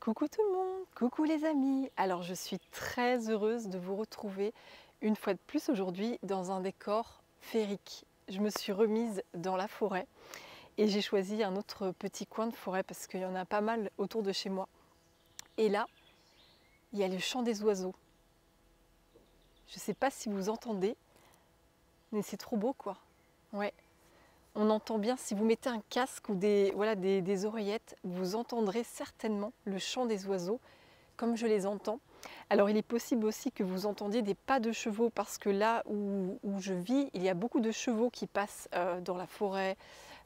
Coucou tout le monde, coucou les amis. Alors je suis très heureuse de vous retrouver une fois de plus aujourd'hui dans un décor féerique. Je me suis remise dans la forêt et j'ai choisi un autre petit coin de forêt parce qu'il y en a pas mal autour de chez moi. Et là, il y a le chant des oiseaux. Je ne sais pas si vous entendez, mais c'est trop beau quoi. Ouais, on entend bien, si vous mettez un casque ou des oreillettes, vous entendrez certainement le chant des oiseaux comme je les entends. Alors il est possible aussi que vous entendiez des pas de chevaux parce que là où je vis, il y a beaucoup de chevaux qui passent dans la forêt.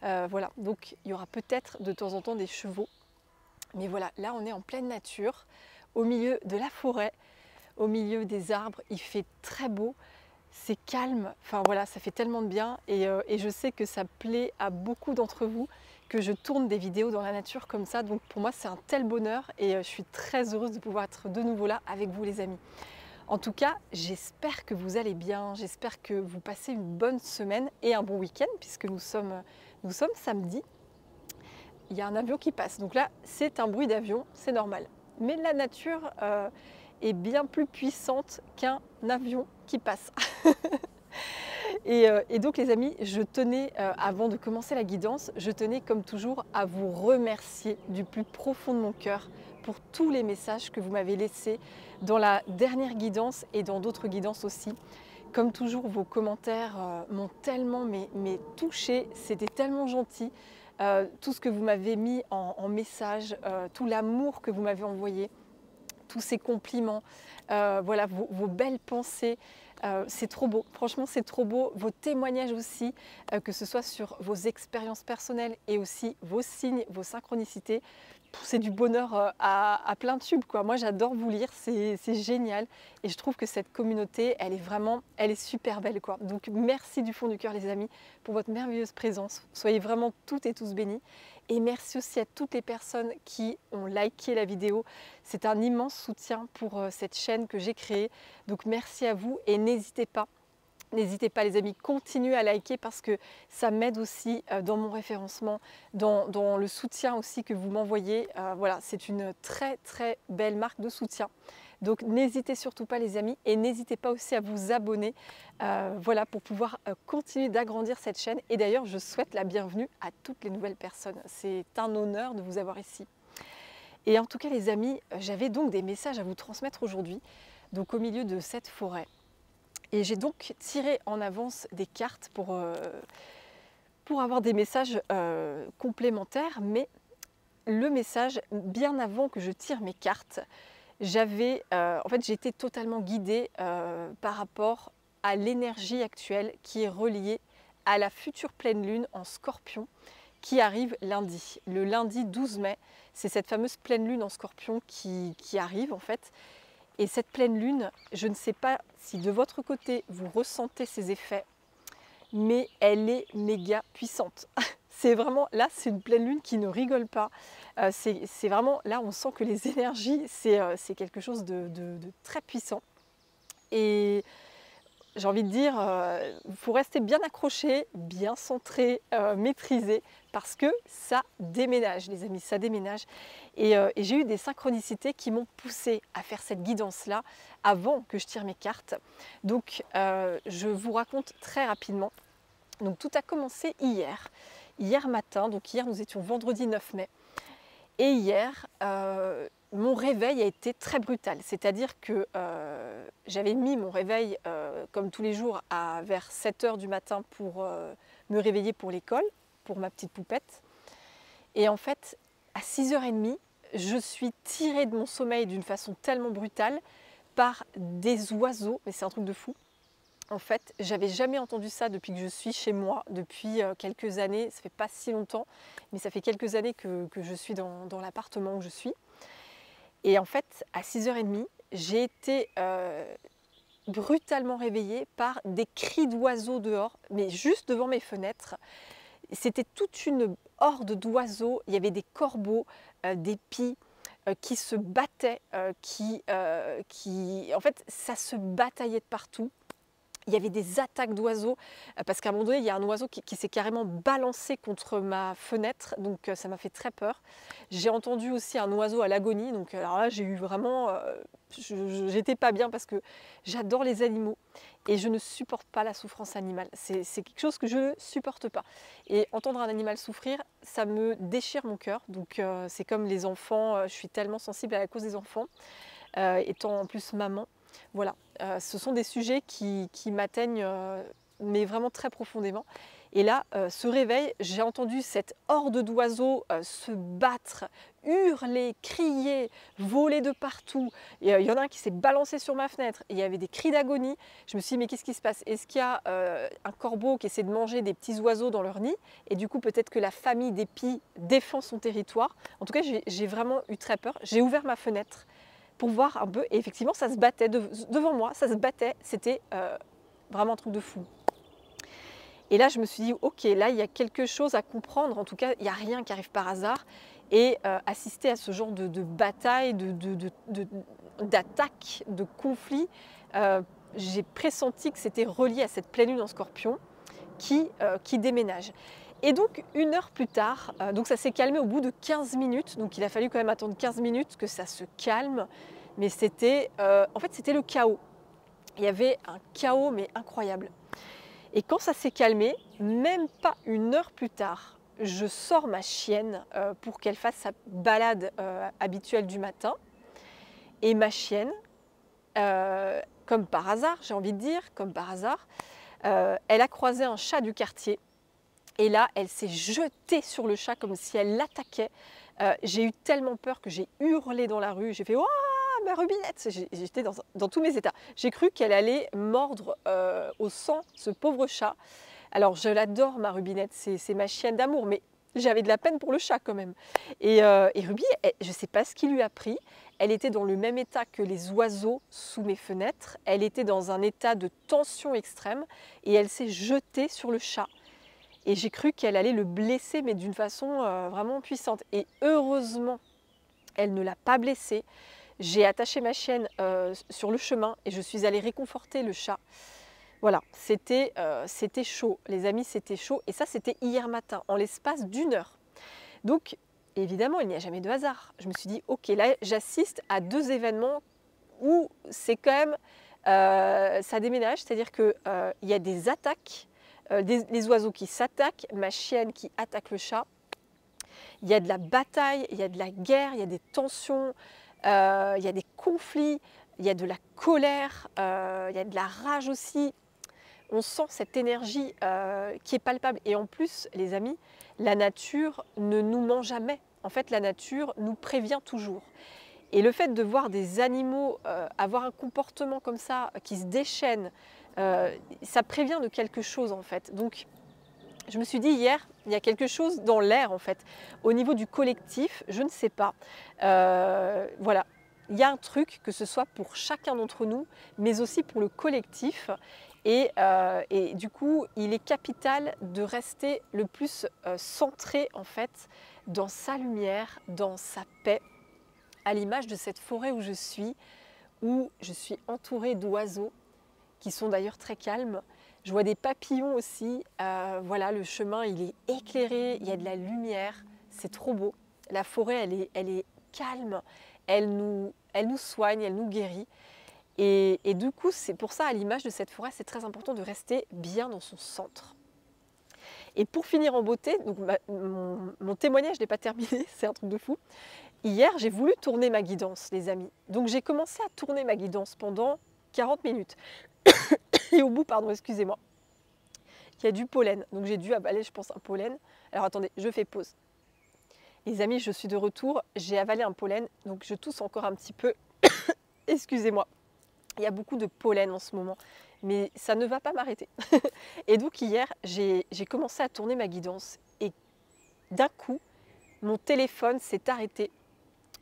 Voilà, donc il y aura peut-être de temps en temps des chevaux. Mais voilà, là on est en pleine nature, au milieu de la forêt, au milieu des arbres. Il fait très beau, c'est calme. Enfin voilà, ça fait tellement de bien et je sais que ça plaît à beaucoup d'entre vous que je tourne des vidéos dans la nature comme ça. Donc pour moi, c'est un tel bonheur et je suis très heureuse de pouvoir être de nouveau là avec vous les amis. En tout cas, j'espère que vous allez bien, j'espère que vous passez une bonne semaine et un bon week-end puisque nous sommes samedi. Il y a un avion qui passe. Donc là, c'est un bruit d'avion, c'est normal. Mais la nature est bien plus puissante qu'un avion qui passe. Et donc les amis, je tenais, avant de commencer la guidance, je tenais comme toujours à vous remercier du plus profond de mon cœur pour tous les messages que vous m'avez laissés dans la dernière guidance et dans d'autres guidances aussi. Comme toujours, vos commentaires m'ont tellement touchée, c'était tellement gentil. Tout ce que vous m'avez mis en message, tout l'amour que vous m'avez envoyé, tous ces compliments, voilà, vos belles pensées. C'est trop beau, franchement c'est trop beau. Vos témoignages aussi, que ce soit sur vos expériences personnelles et aussi vos signes, vos synchronicités. C'est du bonheur à plein tube, quoi. Moi j'adore vous lire, c'est génial. Et je trouve que cette communauté, elle est super belle, quoi. Donc merci du fond du cœur les amis pour votre merveilleuse présence. Soyez vraiment toutes et tous bénis. Et merci aussi à toutes les personnes qui ont liké la vidéo. C'est un immense soutien pour cette chaîne que j'ai créée. Donc merci à vous et n'hésitez pas les amis, continuez à liker parce que ça m'aide aussi dans mon référencement, dans le soutien aussi que vous m'envoyez. Voilà, c'est une très très belle marque de soutien. Donc n'hésitez surtout pas les amis et n'hésitez pas aussi à vous abonner voilà, pour pouvoir continuer d'agrandir cette chaîne. Et d'ailleurs, je souhaite la bienvenue à toutes les nouvelles personnes. C'est un honneur de vous avoir ici. Et en tout cas les amis, j'avais donc des messages à vous transmettre aujourd'hui, donc au milieu de cette forêt. Et j'ai donc tiré en avance des cartes pour avoir des messages complémentaires. Mais le message, bien avant que je tire mes cartes, en fait, j'ai été totalement guidée par rapport à l'énergie actuelle qui est reliée à la future pleine lune en Scorpion qui arrive lundi. Le lundi 12 mai, c'est cette fameuse pleine lune en Scorpion qui arrive en fait. Et cette pleine lune, je ne sais pas si de votre côté vous ressentez ses effets, mais elle est méga puissante. C'est vraiment, là c'est une pleine lune qui ne rigole pas. C'est vraiment, là on sent que les énergies, c'est quelque chose de très puissant. Et j'ai envie de dire, il faut rester bien accroché, bien centré, maîtrisé, parce que ça déménage, les amis, ça déménage. Et j'ai eu des synchronicités qui m'ont poussé à faire cette guidance-là avant que je tire mes cartes. Donc, je vous raconte très rapidement. Donc, tout a commencé hier matin. Donc, hier, nous étions vendredi 9 mai. Et hier, mon réveil a été très brutal. C'est-à-dire que j'avais mis mon réveil, comme tous les jours, vers 7 h du matin pour me réveiller pour l'école, pour ma petite poupette. Et en fait, à 6 h 30, je suis tirée de mon sommeil d'une façon tellement brutale par des oiseaux. Mais c'est un truc de fou. En fait, j'avais jamais entendu ça depuis que je suis chez moi, depuis quelques années. Ça fait pas si longtemps, mais ça fait quelques années que je suis dans l'appartement où je suis. Et en fait, à 6 h 30, j'ai été brutalement réveillée par des cris d'oiseaux dehors, mais juste devant mes fenêtres. C'était toute une horde d'oiseaux. Il y avait des corbeaux, des pies qui se battaient, en fait, ça se bataillait de partout. Il y avait des attaques d'oiseaux, parce qu'à un moment donné, il y a un oiseau qui s'est carrément balancé contre ma fenêtre, donc ça m'a fait très peur. J'ai entendu aussi un oiseau à l'agonie, donc alors là, j'ai eu vraiment, j'étais pas bien parce que j'adore les animaux et je ne supporte pas la souffrance animale. C'est quelque chose que je ne supporte pas. Et entendre un animal souffrir, ça me déchire mon cœur. Donc c'est comme les enfants, je suis tellement sensible à la cause des enfants, étant en plus maman. Voilà, ce sont des sujets qui m'atteignent, mais vraiment très profondément. Et là, ce réveil, j'ai entendu cette horde d'oiseaux se battre, hurler, crier, voler de partout. Il y en a un qui s'est balancé sur ma fenêtre. Il y avait des cris d'agonie. Je me suis dit, mais qu'est-ce qui se passe? Est-ce qu'il y a un corbeau qui essaie de manger des petits oiseaux dans leur nid? Et du coup, peut-être que la famille des pies défend son territoire. En tout cas, j'ai vraiment eu très peur. J'ai ouvert ma fenêtre pour voir un peu. Et effectivement, ça se battait devant moi, ça se battait. C'était vraiment un truc de fou. Et là, je me suis dit, ok, là, il y a quelque chose à comprendre. En tout cas, il n'y a rien qui arrive par hasard. Et assister à ce genre de bataille, d'attaque, de conflit, j'ai pressenti que c'était relié à cette pleine lune en Scorpion qui déménage. Et donc, 1 heure plus tard, donc ça s'est calmé au bout de 15 minutes. Donc, il a fallu quand même attendre 15 minutes que ça se calme. Mais c'était, en fait, c'était le chaos. Il y avait un chaos, mais incroyable. Et quand ça s'est calmé, même pas 1 heure plus tard, je sors ma chienne pour qu'elle fasse sa balade habituelle du matin. Et ma chienne, comme par hasard, j'ai envie de dire, comme par hasard, elle a croisé un chat du quartier. Et là, elle s'est jetée sur le chat comme si elle l'attaquait. J'ai eu tellement peur que j'ai hurlé dans la rue. J'ai fait « Oh, ma Rubinette !» J'étais dans tous mes états. J'ai cru qu'elle allait mordre au sang ce pauvre chat. Alors, je l'adore, ma Rubinette, c'est ma chienne d'amour, mais j'avais de la peine pour le chat quand même. Et Ruby, je ne sais pas ce qui lui a pris. Elle était dans le même état que les oiseaux sous mes fenêtres. Elle était dans un état de tension extrême et elle s'est jetée sur le chat. Et j'ai cru qu'elle allait le blesser, mais d'une façon vraiment puissante. Et heureusement, elle ne l'a pas blessé. J'ai attaché ma chienne sur le chemin et je suis allée réconforter le chat. Voilà, c'était chaud, les amis, c'était chaud. Et ça, c'était hier matin, en l'espace d'1 heure. Donc, évidemment, il n'y a jamais de hasard. Je me suis dit, ok, là, j'assiste à 2 événements où c'est quand même, ça déménage. C'est-à-dire qu'il y a des attaques, les oiseaux qui s'attaquent, ma chienne qui attaque le chat. Il y a de la bataille, il y a de la guerre, il y a des tensions, il y a des conflits, il y a de la colère, il y a de la rage aussi. On sent cette énergie qui est palpable. Et en plus, les amis, la nature ne nous ment jamais. En fait, la nature nous prévient toujours. Et le fait de voir des animaux avoir un comportement comme ça, qui se déchaîne, ça prévient de quelque chose en fait. Donc, je me suis dit hier, il y a quelque chose dans l'air en fait. Au niveau du collectif, je ne sais pas. Voilà, il y a un truc, que ce soit pour chacun d'entre nous, mais aussi pour le collectif. Et du coup, il est capital de rester le plus centré en fait dans sa lumière, dans sa paix, à l'image de cette forêt où je suis entourée d'oiseaux qui sont d'ailleurs très calmes. Je vois des papillons aussi. Voilà, le chemin, il est éclairé, il y a de la lumière, c'est trop beau. La forêt, elle est calme, elle nous soigne, elle nous guérit. Et du coup, c'est pour ça, à l'image de cette forêt, c'est très important de rester bien dans son centre. Et pour finir en beauté, donc mon témoignage n'est pas terminé, c'est un truc de fou. Hier, j'ai voulu tourner ma guidance, les amis. Donc j'ai commencé à tourner ma guidance pendant 40 minutes. Et au bout, pardon, excusez-moi, il y a du pollen. Donc j'ai dû avaler, je pense, un pollen. Alors attendez, je fais pause. Les amis, je suis de retour. J'ai avalé un pollen, donc je tousse encore un petit peu. Excusez-moi. Il y a beaucoup de pollen en ce moment, mais ça ne va pas m'arrêter. Et donc hier, j'ai commencé à tourner ma guidance. Et d'un coup, mon téléphone s'est arrêté.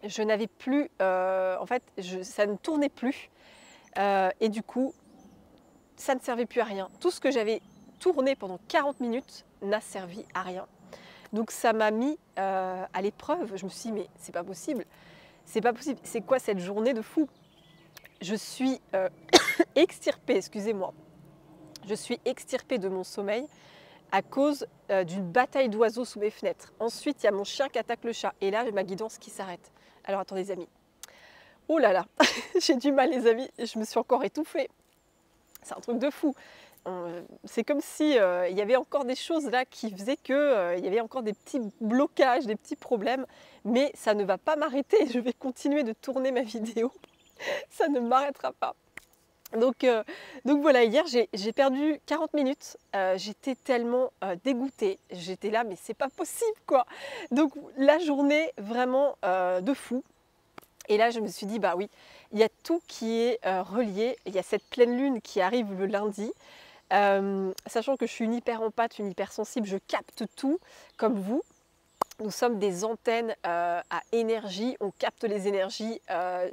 Je n'avais plus... en fait, ça ne tournait plus. Et du coup, ça ne servait plus à rien. Tout ce que j'avais tourné pendant 40 minutes n'a servi à rien. Donc ça m'a mis à l'épreuve. Je me suis dit, mais c'est pas possible. C'est pas possible. C'est quoi cette journée de fou? Je suis extirpée, excusez-moi. Je suis extirpée de mon sommeil à cause d'une bataille d'oiseaux sous mes fenêtres. Ensuite, il y a mon chien qui attaque le chat. Et là, ma guidance qui s'arrête. Alors attendez les amis. Oh là là, j'ai du mal les amis, je me suis encore étouffée. C'est un truc de fou. C'est comme si il y avait encore des choses là qui faisaient que il y avait encore des petits blocages, des petits problèmes. Mais ça ne va pas m'arrêter, je vais continuer de tourner ma vidéo. Ça ne m'arrêtera pas. Donc voilà, hier j'ai perdu 40 minutes, j'étais tellement dégoûtée, j'étais là mais c'est pas possible quoi. Donc la journée vraiment de fou. Et là je me suis dit bah oui, il y a tout qui est relié, il y a cette pleine lune qui arrive le lundi. Sachant que je suis une hyper empathe, une hypersensible, je capte tout comme vous. Nous sommes des antennes à énergie, on capte les énergies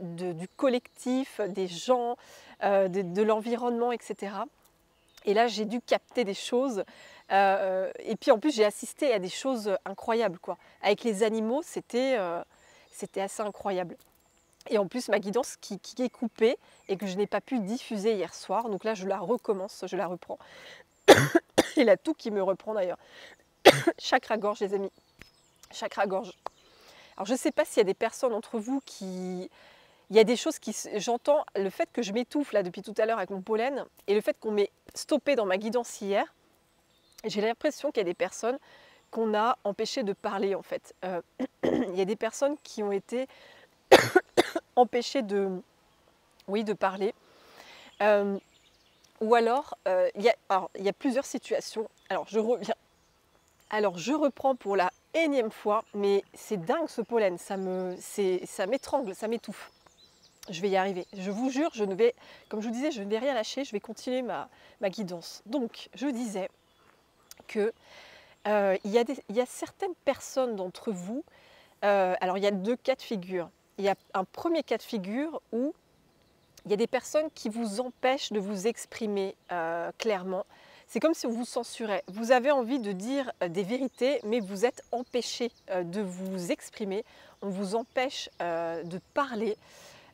du collectif, des gens, de l'environnement, etc. Et là, j'ai dû capter des choses. Et puis en plus, j'ai assisté à des choses incroyables, quoi. Avec les animaux, c'était assez incroyable. Et en plus, ma guidance qui est coupée et que je n'ai pas pu diffuser hier soir. Donc là, je la recommence, je la reprends. Il y a tout qui me reprend d'ailleurs. Chakra-gorge, les amis. Chakra-gorge. Alors, je ne sais pas s'il y a des personnes entre vous qui... Il y a des choses qui... J'entends le fait que je m'étouffe là depuis tout à l'heure avec mon pollen et le fait qu'on m'ait stoppé dans ma guidance hier. J'ai l'impression qu'il y a des personnes qu'on a empêchées de parler en fait. Il y a des personnes qui ont été empêchées de parler. Ou alors, il y a plusieurs situations. Alors, je reviens. Alors, je reprends pour la énième fois, mais c'est dingue ce pollen, ça m'étrangle, ça m'étouffe. Je vais y arriver. Je vous jure, comme je vous disais, je ne vais rien lâcher, je vais continuer ma guidance. Donc, je disais que il y a certaines personnes d'entre vous, alors il y a deux cas de figure. Il y a un premier cas de figure où il y a des personnes qui vous empêchent de vous exprimer clairement. C'est comme si on vous censurait. Vous avez envie de dire des vérités, mais vous êtes empêché de vous exprimer. On vous empêche de parler.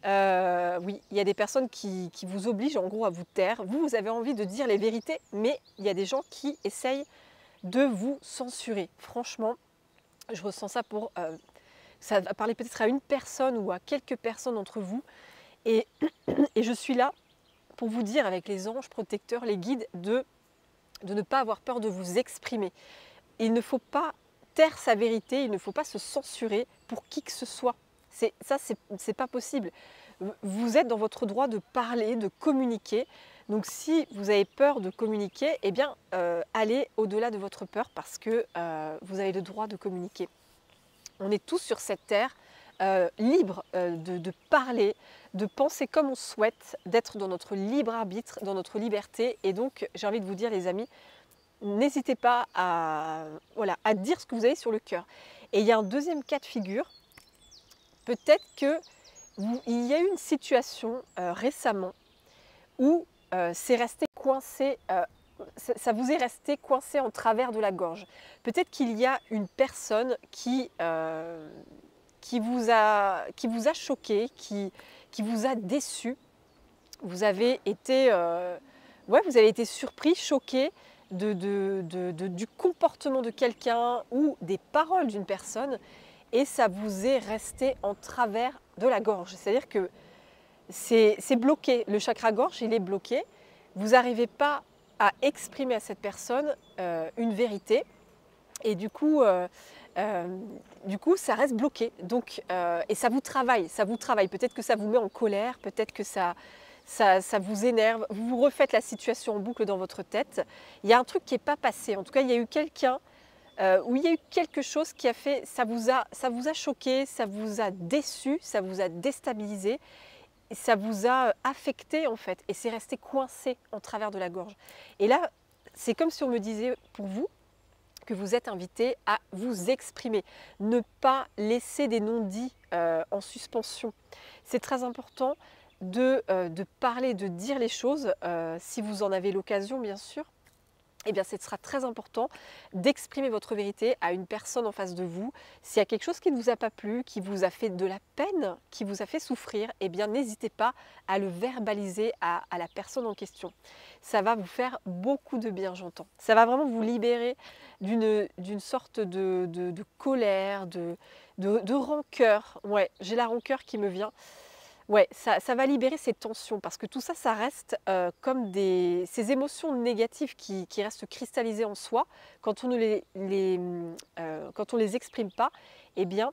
Oui, il y a des personnes qui vous obligent en gros à vous taire. Vous avez envie de dire les vérités, mais il y a des gens qui essayent de vous censurer. Franchement, je ressens ça pour... ça va parler peut-être à une personne ou à quelques personnes d'entre vous. Et je suis là pour vous dire avec les anges protecteurs, les guides, de ne pas avoir peur de vous exprimer. Il ne faut pas taire sa vérité, il ne faut pas se censurer pour qui que ce soit. C'est pas possible. Vous êtes dans votre droit de parler, de communiquer. Donc si vous avez peur de communiquer, eh bien allez au-delà de votre peur parce que vous avez le droit de communiquer. On est tous sur cette terre libres de parler, de penser comme on souhaite, d'être dans notre libre arbitre, dans notre liberté. Et donc j'ai envie de vous dire les amis, n'hésitez pas à dire ce que vous avez sur le cœur. Et il y a un deuxième cas de figure. Peut-être qu'il y a eu une situation récemment où c'est resté coincé, ça vous est resté coincé en travers de la gorge. Peut-être qu'il y a une personne qui vous a choqué, qui vous a déçu. Vous avez été, vous avez été surpris, choqué du comportement de quelqu'un ou des paroles d'une personne. Et ça vous est resté en travers de la gorge. C'est-à-dire que c'est bloqué. Le chakra-gorge, il est bloqué. Vous n'arrivez pas à exprimer à cette personne une vérité. Et du coup, ça reste bloqué. Donc, et ça vous travaille. Peut-être que ça vous met en colère, peut-être que ça vous énerve. Vous refaites la situation en boucle dans votre tête. Il y a un truc qui n'est pas passé. En tout cas, il y a eu quelqu'un où il y a eu quelque chose qui a fait, ça vous a choqué, ça vous a déçu, ça vous a déstabilisé, ça vous a affecté en fait, et c'est resté coincé en travers de la gorge. Et là, c'est comme si on me disait pour vous que vous êtes invité à vous exprimer, ne pas laisser des non-dits en suspension. C'est très important de parler, de dire les choses, si vous en avez l'occasion bien sûr. eh bien, ce sera très important d'exprimer votre vérité à une personne en face de vous. S'il y a quelque chose qui ne vous a pas plu, qui vous a fait de la peine, qui vous a fait souffrir, eh bien, n'hésitez pas à le verbaliser à la personne en question. Ça va vous faire beaucoup de bien, j'entends. Ça va vraiment vous libérer d'une sorte de colère, de rancœur. Ouais, j'ai la rancœur qui me vient. Ouais, ça va libérer ces tensions parce que tout ça, ça reste comme ces émotions négatives qui restent cristallisées en soi. Quand on ne quand on les exprime pas, eh bien,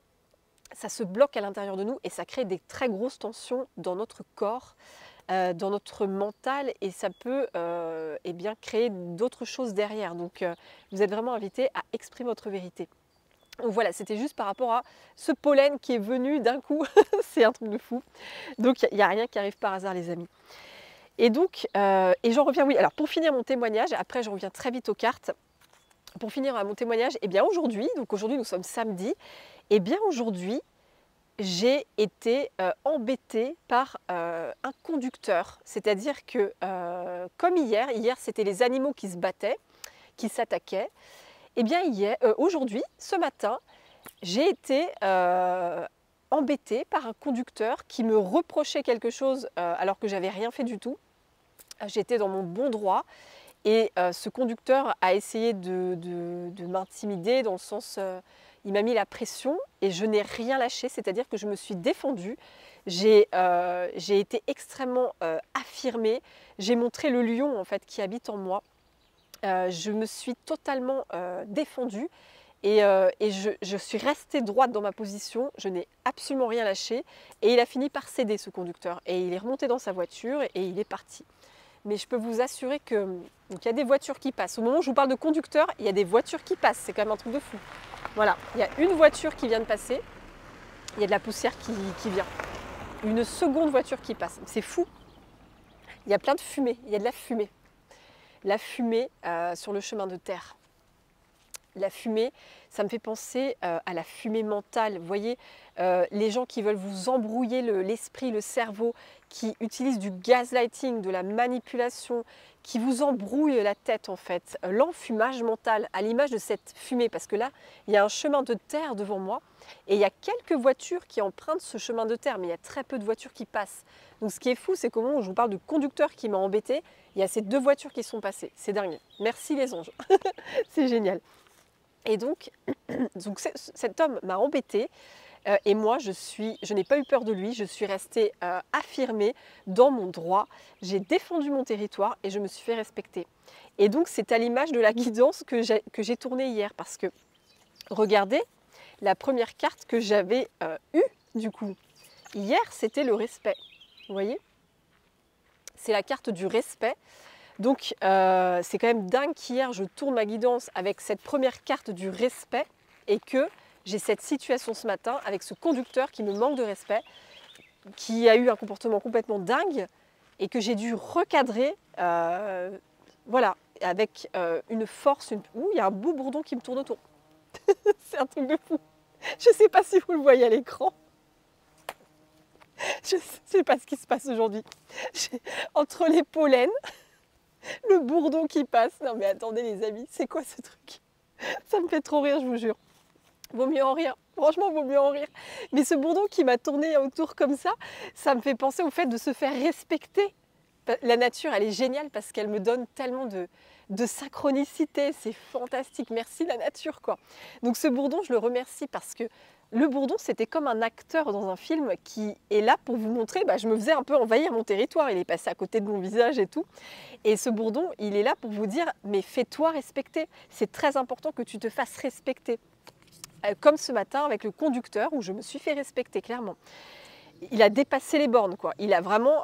ça se bloque à l'intérieur de nous et ça crée des très grosses tensions dans notre corps, dans notre mental et ça peut eh bien, créer d'autres choses derrière. Donc, vous êtes vraiment invité à exprimer votre vérité. Donc voilà, c'était juste par rapport à ce pollen qui est venu d'un coup, c'est un truc de fou. Donc il n'y a rien qui arrive par hasard les amis. Et donc, et j'en reviens, oui, alors pour finir mon témoignage, après je reviens très vite aux cartes. Pour finir mon témoignage, eh bien aujourd'hui, donc aujourd'hui nous sommes samedi, eh bien aujourd'hui j'ai été embêtée par un conducteur. C'est-à-dire que comme hier c'était les animaux qui se battaient, qui s'attaquaient. Eh bien aujourd'hui, ce matin, j'ai été embêtée par un conducteur qui me reprochait quelque chose alors que j'avais rien fait du tout. J'étais dans mon bon droit et ce conducteur a essayé de m'intimider dans le sens, il m'a mis la pression et je n'ai rien lâché, c'est-à-dire que je me suis défendue. J'ai été extrêmement affirmée, j'ai montré le lion en fait qui habite en moi. Je me suis totalement défendue et je suis restée droite dans ma position, je n'ai absolument rien lâché et il a fini par céder ce conducteur et il est remonté dans sa voiture et il est parti. Mais je peux vous assurer que donc, il y a des voitures qui passent. Au moment où je vous parle de conducteur, il y a des voitures qui passent, c'est quand même un truc de fou. Voilà, il y a une voiture qui vient de passer, il y a de la poussière qui vient. Une seconde voiture qui passe, c'est fou. Il y a plein de fumée, il y a de la fumée. La fumée sur le chemin de terre. La fumée, ça me fait penser à la fumée mentale. Vous voyez, les gens qui veulent vous embrouiller l'esprit, le cerveau, qui utilisent du gaslighting, de la manipulation, qui vous embrouillent la tête en fait. L'enfumage mental, à l'image de cette fumée, parce que là, il y a un chemin de terre devant moi et il y a quelques voitures qui empruntent ce chemin de terre, mais il y a très peu de voitures qui passent. Donc ce qui est fou, c'est qu'au moment où je vous parle de conducteur qui m'a embêté, il y a ces deux voitures qui sont passées. C'est dingue. Merci les anges. C'est génial. Et donc cet homme m'a embêtée et moi je n'ai pas eu peur de lui, je suis restée affirmée dans mon droit, j'ai défendu mon territoire et je me suis fait respecter. Et donc c'est à l'image de la guidance que j'ai tournée hier parce que regardez la première carte que j'avais eue du coup. Hier c'était le respect, vous voyez? C'est la carte du respect. Donc c'est quand même dingue qu'hier je tourne ma guidance avec cette première carte du respect et que j'ai cette situation ce matin avec ce conducteur qui me manque de respect, qui a eu un comportement complètement dingue et que j'ai dû recadrer, voilà, avec une force. Ouh, il y a un beau bourdon qui me tourne autour. C'est un truc de fou. Je ne sais pas si vous le voyez à l'écran. Je ne sais pas ce qui se passe aujourd'hui. Entre les pollens, le bourdon qui passe. Non mais attendez les amis, c'est quoi ce truc? Ça me fait trop rire, je vous jure. Vaut mieux en rire. Franchement, vaut mieux en rire. Mais ce bourdon qui m'a tourné autour comme ça me fait penser au fait de se faire respecter. La nature, elle est géniale parce qu'elle me donne tellement de synchronicité. C'est fantastique. Merci la nature, quoi. Donc ce bourdon, je le remercie parce que le bourdon, c'était comme un acteur dans un film qui est là pour vous montrer, je me faisais un peu envahir mon territoire, il est passé à côté de mon visage et tout. Et ce bourdon, il est là pour vous dire, mais fais-toi respecter. C'est très important que tu te fasses respecter. Comme ce matin avec le conducteur où je me suis fait respecter, clairement. Il a dépassé les bornes, quoi. Il a vraiment,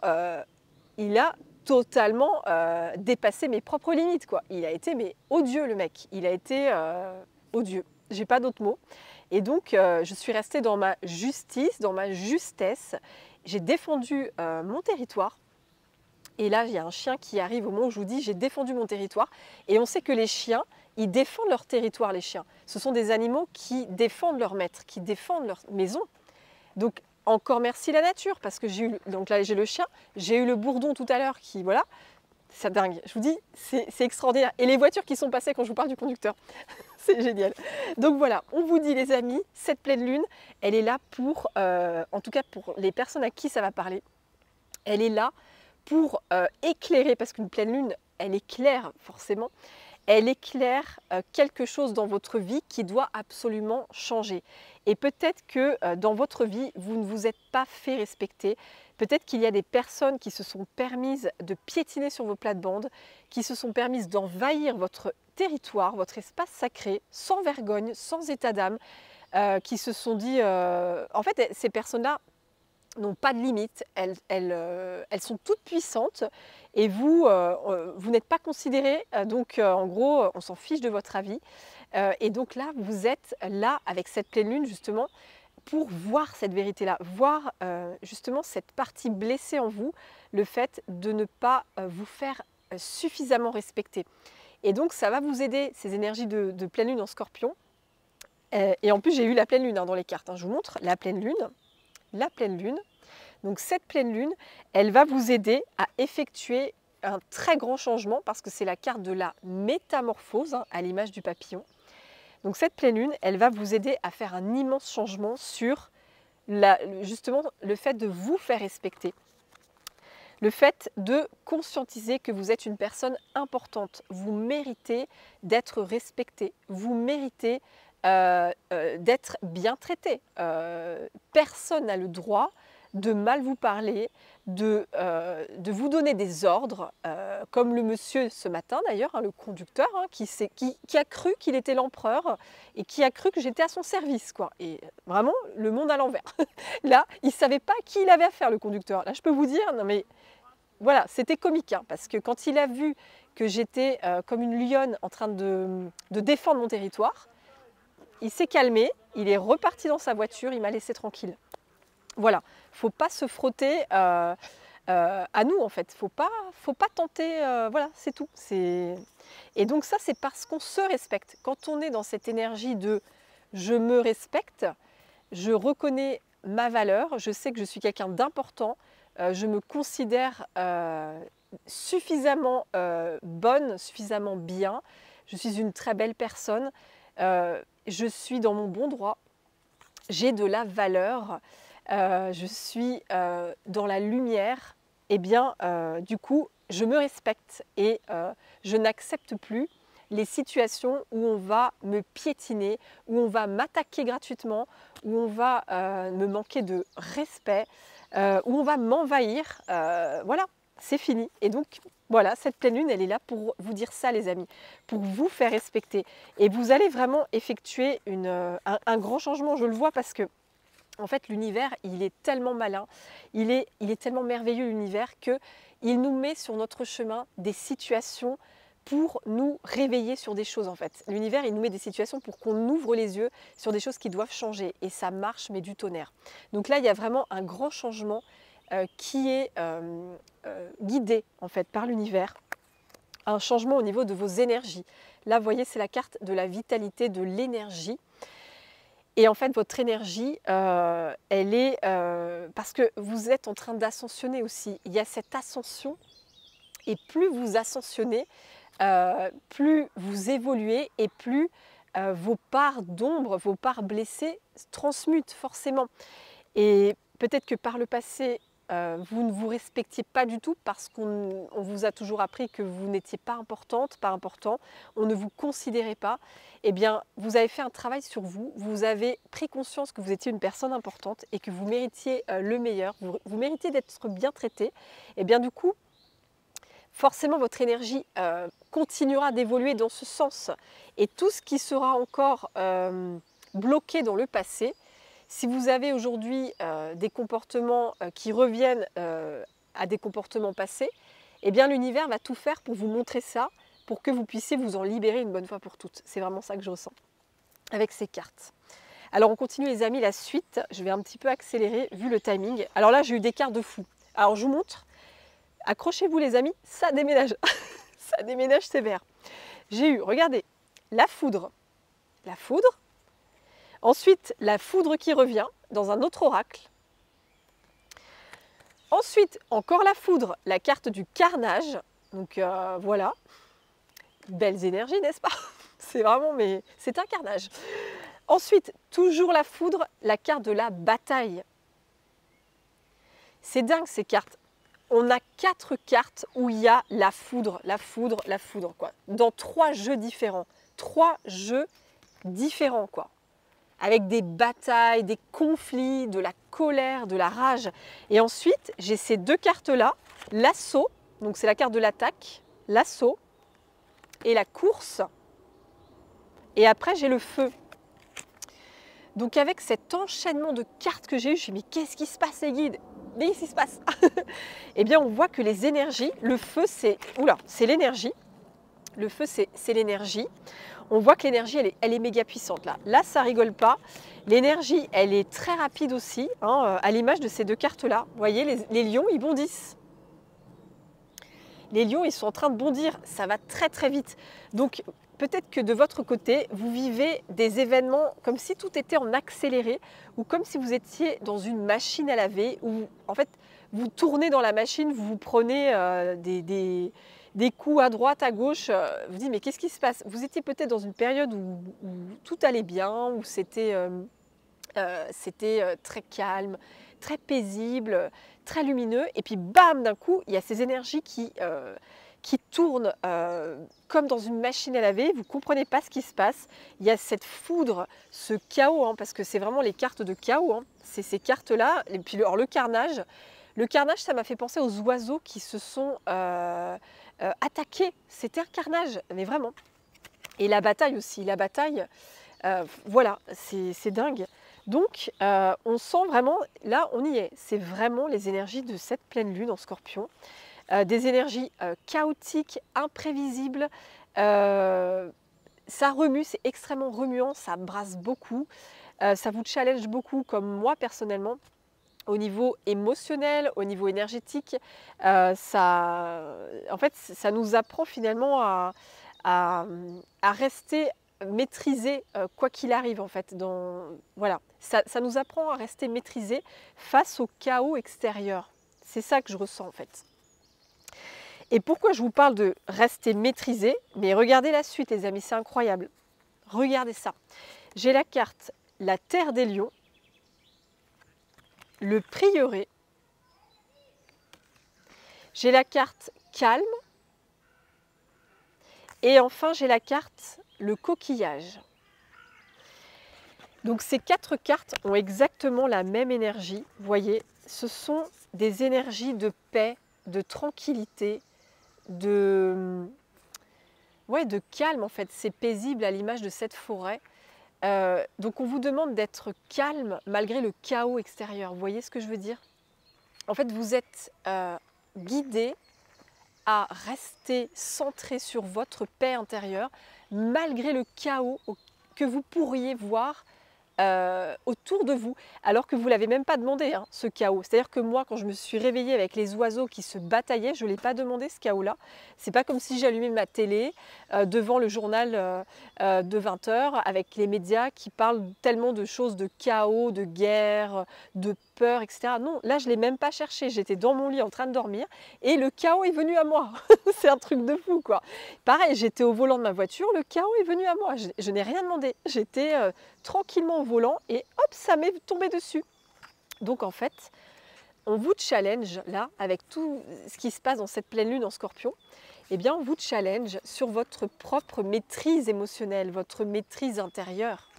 il a totalement dépassé mes propres limites, quoi. Il a été, mais odieux le mec. Il a été odieux. J'ai pas d'autres mots. Et donc, je suis restée dans ma justice, dans ma justesse. J'ai défendu mon territoire. Et là, il y a un chien qui arrive au moment où je vous dis j'ai défendu mon territoire. Et on sait que les chiens, ils défendent leur territoire, les chiens. Ce sont des animaux qui défendent leur maître, qui défendent leur maison. Donc, encore merci la nature, parce que j'ai eu, donc là j'ai le chien, j'ai eu le bourdon tout à l'heure qui, voilà, c'est dingue. Je vous dis, c'est extraordinaire. Et les voitures qui sont passées quand je vous parle du conducteur, c'est génial. Donc voilà, on vous dit les amis, cette pleine lune, elle est là pour, en tout cas pour les personnes à qui ça va parler, elle est là pour éclairer, parce qu'une pleine lune, elle éclaire forcément, elle éclaire quelque chose dans votre vie qui doit absolument changer. Et peut-être que dans votre vie, vous ne vous êtes pas fait respecter. Peut-être qu'il y a des personnes qui se sont permises de piétiner sur vos plates-bandes, qui se sont permises d'envahir votre territoire, votre espace sacré, sans vergogne, sans état d'âme, qui se sont dit… en fait, ces personnes-là n'ont pas de limite, elles sont toutes puissantes et vous, vous n'êtes pas considéré, donc en gros, on s'en fiche de votre avis. Et donc là, vous êtes là avec cette pleine lune justement pour voir cette vérité-là, voir justement cette partie blessée en vous, le fait de ne pas vous faire suffisamment respecter. Et donc ça va vous aider, ces énergies de pleine lune en Scorpion. Et en plus, j'ai eu la pleine lune dans les cartes, je vous montre la pleine lune. La pleine lune. Donc cette pleine lune, elle va vous aider à effectuer un très grand changement parce que c'est la carte de la métamorphose, à l'image du papillon. Donc cette pleine lune, elle va vous aider à faire un immense changement sur justement le fait de vous faire respecter. Le fait de conscientiser que vous êtes une personne importante. Vous méritez d'être respecté. Vous méritez d'être bien traité. Personne n'a le droit de mal vous parler, de vous donner des ordres, comme le monsieur ce matin d'ailleurs, le conducteur, qui a cru qu'il était l'empereur et qui a cru que j'étais à son service, quoi. Et vraiment, le monde à l'envers. Là, il ne savait pas qui il avait affaire, le conducteur. Là, je peux vous dire, non mais voilà, c'était comique, parce que quand il a vu que j'étais comme une lionne en train de défendre mon territoire, il s'est calmé, il est reparti dans sa voiture, il m'a laissé tranquille. Voilà, il ne faut pas se frotter à nous en fait, faut pas tenter, voilà, c'est tout. Et donc ça, c'est parce qu'on se respecte. Quand on est dans cette énergie de « je me respecte », je reconnais ma valeur, je sais que je suis quelqu'un d'important, je me considère suffisamment bonne, suffisamment bien, je suis une très belle personne, je suis dans mon bon droit, j'ai de la valeur, je suis dans la lumière, et bien du coup je me respecte et je n'accepte plus les situations où on va me piétiner, où on va m'attaquer gratuitement, où on va me manquer de respect, où on va m'envahir. Voilà, c'est fini. Et donc voilà, cette pleine lune, elle est là pour vous dire ça les amis, pour vous faire respecter. Et vous allez vraiment effectuer un grand changement, je le vois parce que en fait, l'univers, il est tellement malin, il est tellement merveilleux l'univers qu'il nous met sur notre chemin des situations pour nous réveiller sur des choses en fait. L'univers, il nous met des situations pour qu'on ouvre les yeux sur des choses qui doivent changer et ça marche mais du tonnerre. Donc là, il y a vraiment un grand changement qui est guidé en fait par l'univers. Un changement au niveau de vos énergies. Là, vous voyez, c'est la carte de la vitalité, de l'énergie. Et en fait, votre énergie, elle est… parce que vous êtes en train d'ascensionner aussi. Il y a cette ascension. Et plus vous ascensionnez, plus vous évoluez et plus vos parts d'ombre, vos parts blessées transmutent forcément. Et peut-être que par le passé, vous ne vous respectiez pas du tout parce qu'on vous a toujours appris que vous n'étiez pas importante, pas important, on ne vous considérait pas. Eh bien, vous avez fait un travail sur vous, vous avez pris conscience que vous étiez une personne importante et que vous méritiez le meilleur, vous méritez d'être bien traité. Et bien du coup, forcément votre énergie continuera d'évoluer dans ce sens. Et tout ce qui sera encore bloqué dans le passé, si vous avez aujourd'hui des comportements qui reviennent à des comportements passés, eh bien l'univers va tout faire pour vous montrer ça, pour que vous puissiez vous en libérer une bonne fois pour toutes. C'est vraiment ça que je ressens avec ces cartes. Alors on continue les amis, la suite, je vais un petit peu accélérer vu le timing. Alors là j'ai eu des cartes de fou. Alors je vous montre, accrochez-vous les amis, ça déménage, ça déménage sévère. J'ai eu, regardez, la foudre, ensuite la foudre qui revient dans un autre oracle. Ensuite, encore la foudre, la carte du carnage. Donc voilà, belles énergies, n'est-ce pas? C'est vraiment, mais c'est un carnage. Ensuite, toujours la foudre, la carte de la bataille. C'est dingue ces cartes. On a 4 cartes où il y a la foudre, la foudre, la foudre, quoi. Dans 3 jeux différents. 3 jeux différents, quoi. Avec des batailles, des conflits, de la colère, de la rage. Et ensuite, j'ai ces 2 cartes-là, l'assaut, donc c'est la carte de l'attaque, l'assaut, et la course. Et après, j'ai le feu. Donc avec cet enchaînement de cartes que j'ai eu, je me suis dit, mais qu'est-ce qui se passe les guides? Mais qu'est-ce qui se passe? Eh bien, on voit que les énergies, le feu, c'est l'énergie. Le feu, c'est l'énergie. On voit que l'énergie, elle est méga puissante là. Là, ça rigole pas. L'énergie, elle est très rapide aussi, hein, à l'image de ces 2 cartes-là. Vous voyez, les lions, ils bondissent. Les lions, ils sont en train de bondir. Ça va très, très vite. Donc, peut-être que de votre côté, vous vivez des événements comme si tout était en accéléré ou comme si vous étiez dans une machine à laver où, en fait, vous tournez dans la machine, vous prenez des coups à droite, à gauche. Vous dites, mais qu'est-ce qui se passe? Vous étiez peut-être dans une période où tout allait bien, où c'était très calme, très paisible, très lumineux. Et puis, bam, d'un coup, il y a ces énergies qui tournent comme dans une machine à laver. Vous ne comprenez pas ce qui se passe. Il y a cette foudre, ce chaos, hein, parce que c'est vraiment les cartes de chaos. Hein. C'est ces cartes-là. Et puis, alors, le carnage. Le carnage, ça m'a fait penser aux oiseaux qui se sont attaqués. C'était un carnage, mais vraiment. Et la bataille aussi. La bataille, voilà, c'est dingue. Donc, on sent vraiment, là, on y est. C'est vraiment les énergies de cette pleine lune en Scorpion. Des énergies chaotiques, imprévisibles. Ça remue, c'est extrêmement remuant, ça brasse beaucoup. Ça vous challenge beaucoup, comme moi personnellement. Au niveau émotionnel, au niveau énergétique, en fait, ça nous apprend finalement à rester maîtrisé quoi qu'il arrive en fait. Voilà, ça nous apprend à rester maîtrisé face au chaos extérieur. C'est ça que je ressens en fait. Et pourquoi je vous parle de rester maîtrisé? Mais regardez la suite les amis, c'est incroyable. Regardez ça. J'ai la carte la Terre des Lions, le Prieuré, j'ai la carte Calme et enfin j'ai la carte le Coquillage. Donc ces 4 cartes ont exactement la même énergie. Vous voyez, ce sont des énergies de paix, de tranquillité, de calme en fait. C'est paisible à l'image de cette forêt. Donc on vous demande d'être calme malgré le chaos extérieur. Vous voyez ce que je veux dire? En fait, vous êtes guidé à rester centré sur votre paix intérieure malgré le chaos que vous pourriez voir autour de vous, alors que vous ne l'avez même pas demandé, hein, ce chaos. C'est-à-dire que moi, quand je me suis réveillée avec les oiseaux qui se bataillaient, je ne l'ai pas demandé, ce chaos-là. C'est pas comme si j'allumais ma télé devant le journal de 20 h avec les médias qui parlent tellement de choses, de chaos, de guerre, de peur, etc. Non, là, je ne l'ai même pas cherché. J'étais dans mon lit en train de dormir et le chaos est venu à moi. C'est un truc de fou, quoi. Pareil, j'étais au volant de ma voiture, le chaos est venu à moi. Je n'ai rien demandé. J'étais tranquillement au volant et hop, ça m'est tombé dessus. Donc en fait, on vous challenge là, avec tout ce qui se passe dans cette pleine lune en Scorpion, eh bien on vous challenge sur votre propre maîtrise émotionnelle, votre maîtrise intérieure.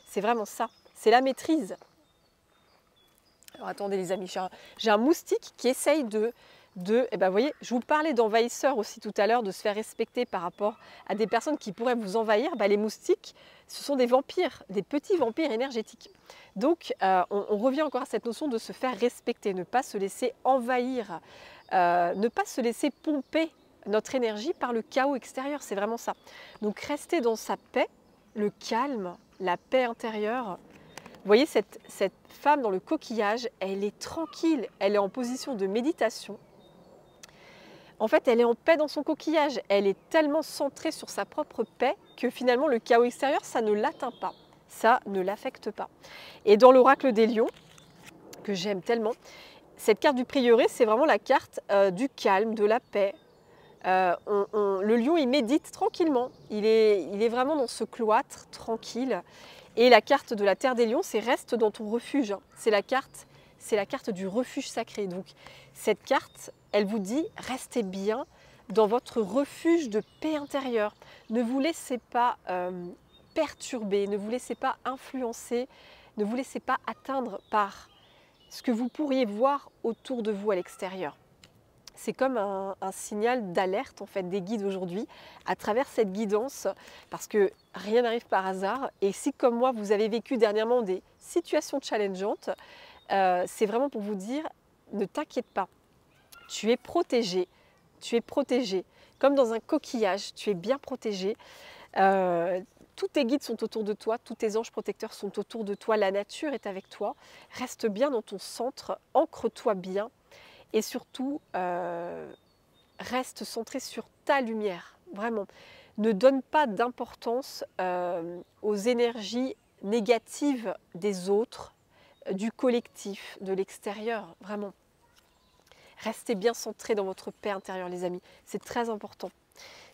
C'est vraiment ça, c'est la maîtrise. Alors attendez les amis, j'ai un moustique qui essaye eh ben, vous voyez, je vous parlais d'envahisseurs aussi tout à l'heure, de se faire respecter par rapport à des personnes qui pourraient vous envahir. Ben, les moustiques, ce sont des vampires, des petits vampires énergétiques. Donc, on revient encore à cette notion de se faire respecter, ne pas se laisser envahir, ne pas se laisser pomper notre énergie par le chaos extérieur. C'est vraiment ça. Donc, rester dans sa paix, le calme, la paix intérieure. Vous voyez, cette femme dans le coquillage, elle est tranquille, elle est en position de méditation. En fait, elle est en paix dans son coquillage. Elle est tellement centrée sur sa propre paix que finalement, le chaos extérieur, ça ne l'atteint pas. Ça ne l'affecte pas. Et dans l'oracle des lions, que j'aime tellement, cette carte du prieuré, c'est vraiment la carte du calme, de la paix, Le lion, il médite tranquillement. Il est vraiment dans ce cloître, tranquille. Et la carte de la Terre des Lions, c'est reste dans ton refuge. C'est la carte du refuge sacré. Donc cette carte, elle vous dit, restez bien dans votre refuge de paix intérieure. Ne vous laissez pas perturber, ne vous laissez pas influencer, ne vous laissez pas atteindre par ce que vous pourriez voir autour de vous à l'extérieur. C'est comme un signal d'alerte en fait des guides aujourd'hui à travers cette guidance, parce que rien n'arrive par hasard. Et si comme moi vous avez vécu dernièrement des situations challengeantes, c'est vraiment pour vous dire, ne t'inquiète pas, tu es protégé, comme dans un coquillage, tu es bien protégé. Tous tes guides sont autour de toi, tous tes anges protecteurs sont autour de toi, la nature est avec toi. Reste bien dans ton centre, ancre-toi bien et surtout reste centré sur ta lumière, vraiment. Ne donne pas d'importance aux énergies négatives des autres, du collectif, de l'extérieur, vraiment. Restez bien centrés dans votre paix intérieure, les amis. C'est très important.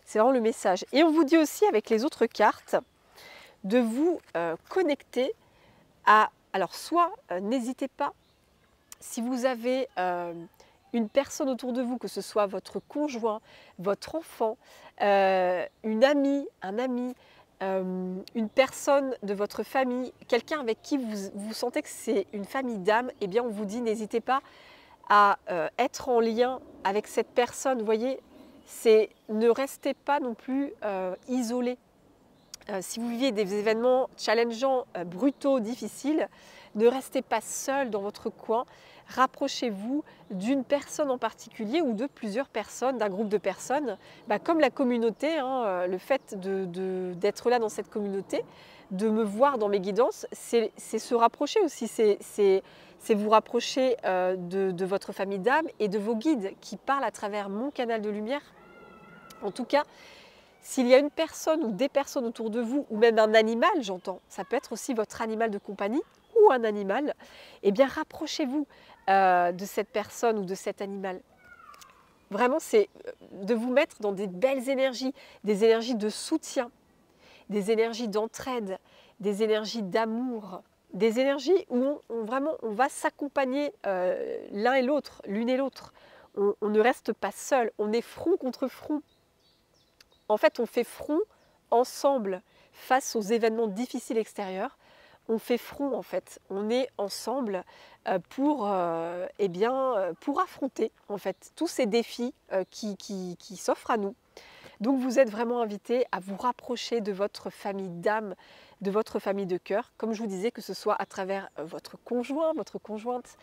C'est vraiment le message. Et on vous dit aussi avec les autres cartes de vous connecter à... Alors soit, n'hésitez pas, si vous avez une personne autour de vous, que ce soit votre conjoint, votre enfant, une amie, un ami, une personne de votre famille, quelqu'un avec qui vous sentez que c'est une famille d'âme, eh bien on vous dit n'hésitez pas à être en lien avec cette personne. Vous voyez, ne restez pas non plus isolé. Si vous vivez des événements challengeants, brutaux, difficiles, ne restez pas seul dans votre coin. Rapprochez-vous d'une personne en particulier ou de plusieurs personnes, d'un groupe de personnes, comme la communauté, hein, le fait d'être là dans cette communauté, de me voir dans mes guidances, c'est se rapprocher aussi, c'est vous rapprocher de votre famille d'âme et de vos guides qui parlent à travers mon canal de lumière. En tout cas, s'il y a une personne ou des personnes autour de vous, ou même un animal, j'entends, ça peut être aussi votre animal de compagnie ou un animal, eh bien rapprochez-vous de cette personne ou de cet animal. Vraiment, c'est de vous mettre dans des belles énergies, des énergies de soutien, des énergies d'entraide, des énergies d'amour, des énergies où on va s'accompagner l'un et l'autre, l'une et l'autre. On ne reste pas seul, on est front contre front. En fait, on fait front ensemble face aux événements difficiles extérieurs. On fait front en fait, on est ensemble pour affronter en fait tous ces défis qui s'offrent à nous. Donc vous êtes vraiment invités à vous rapprocher de votre famille d'âme, de votre famille de cœur, comme je vous disais, que ce soit à travers votre conjoint, votre conjointe,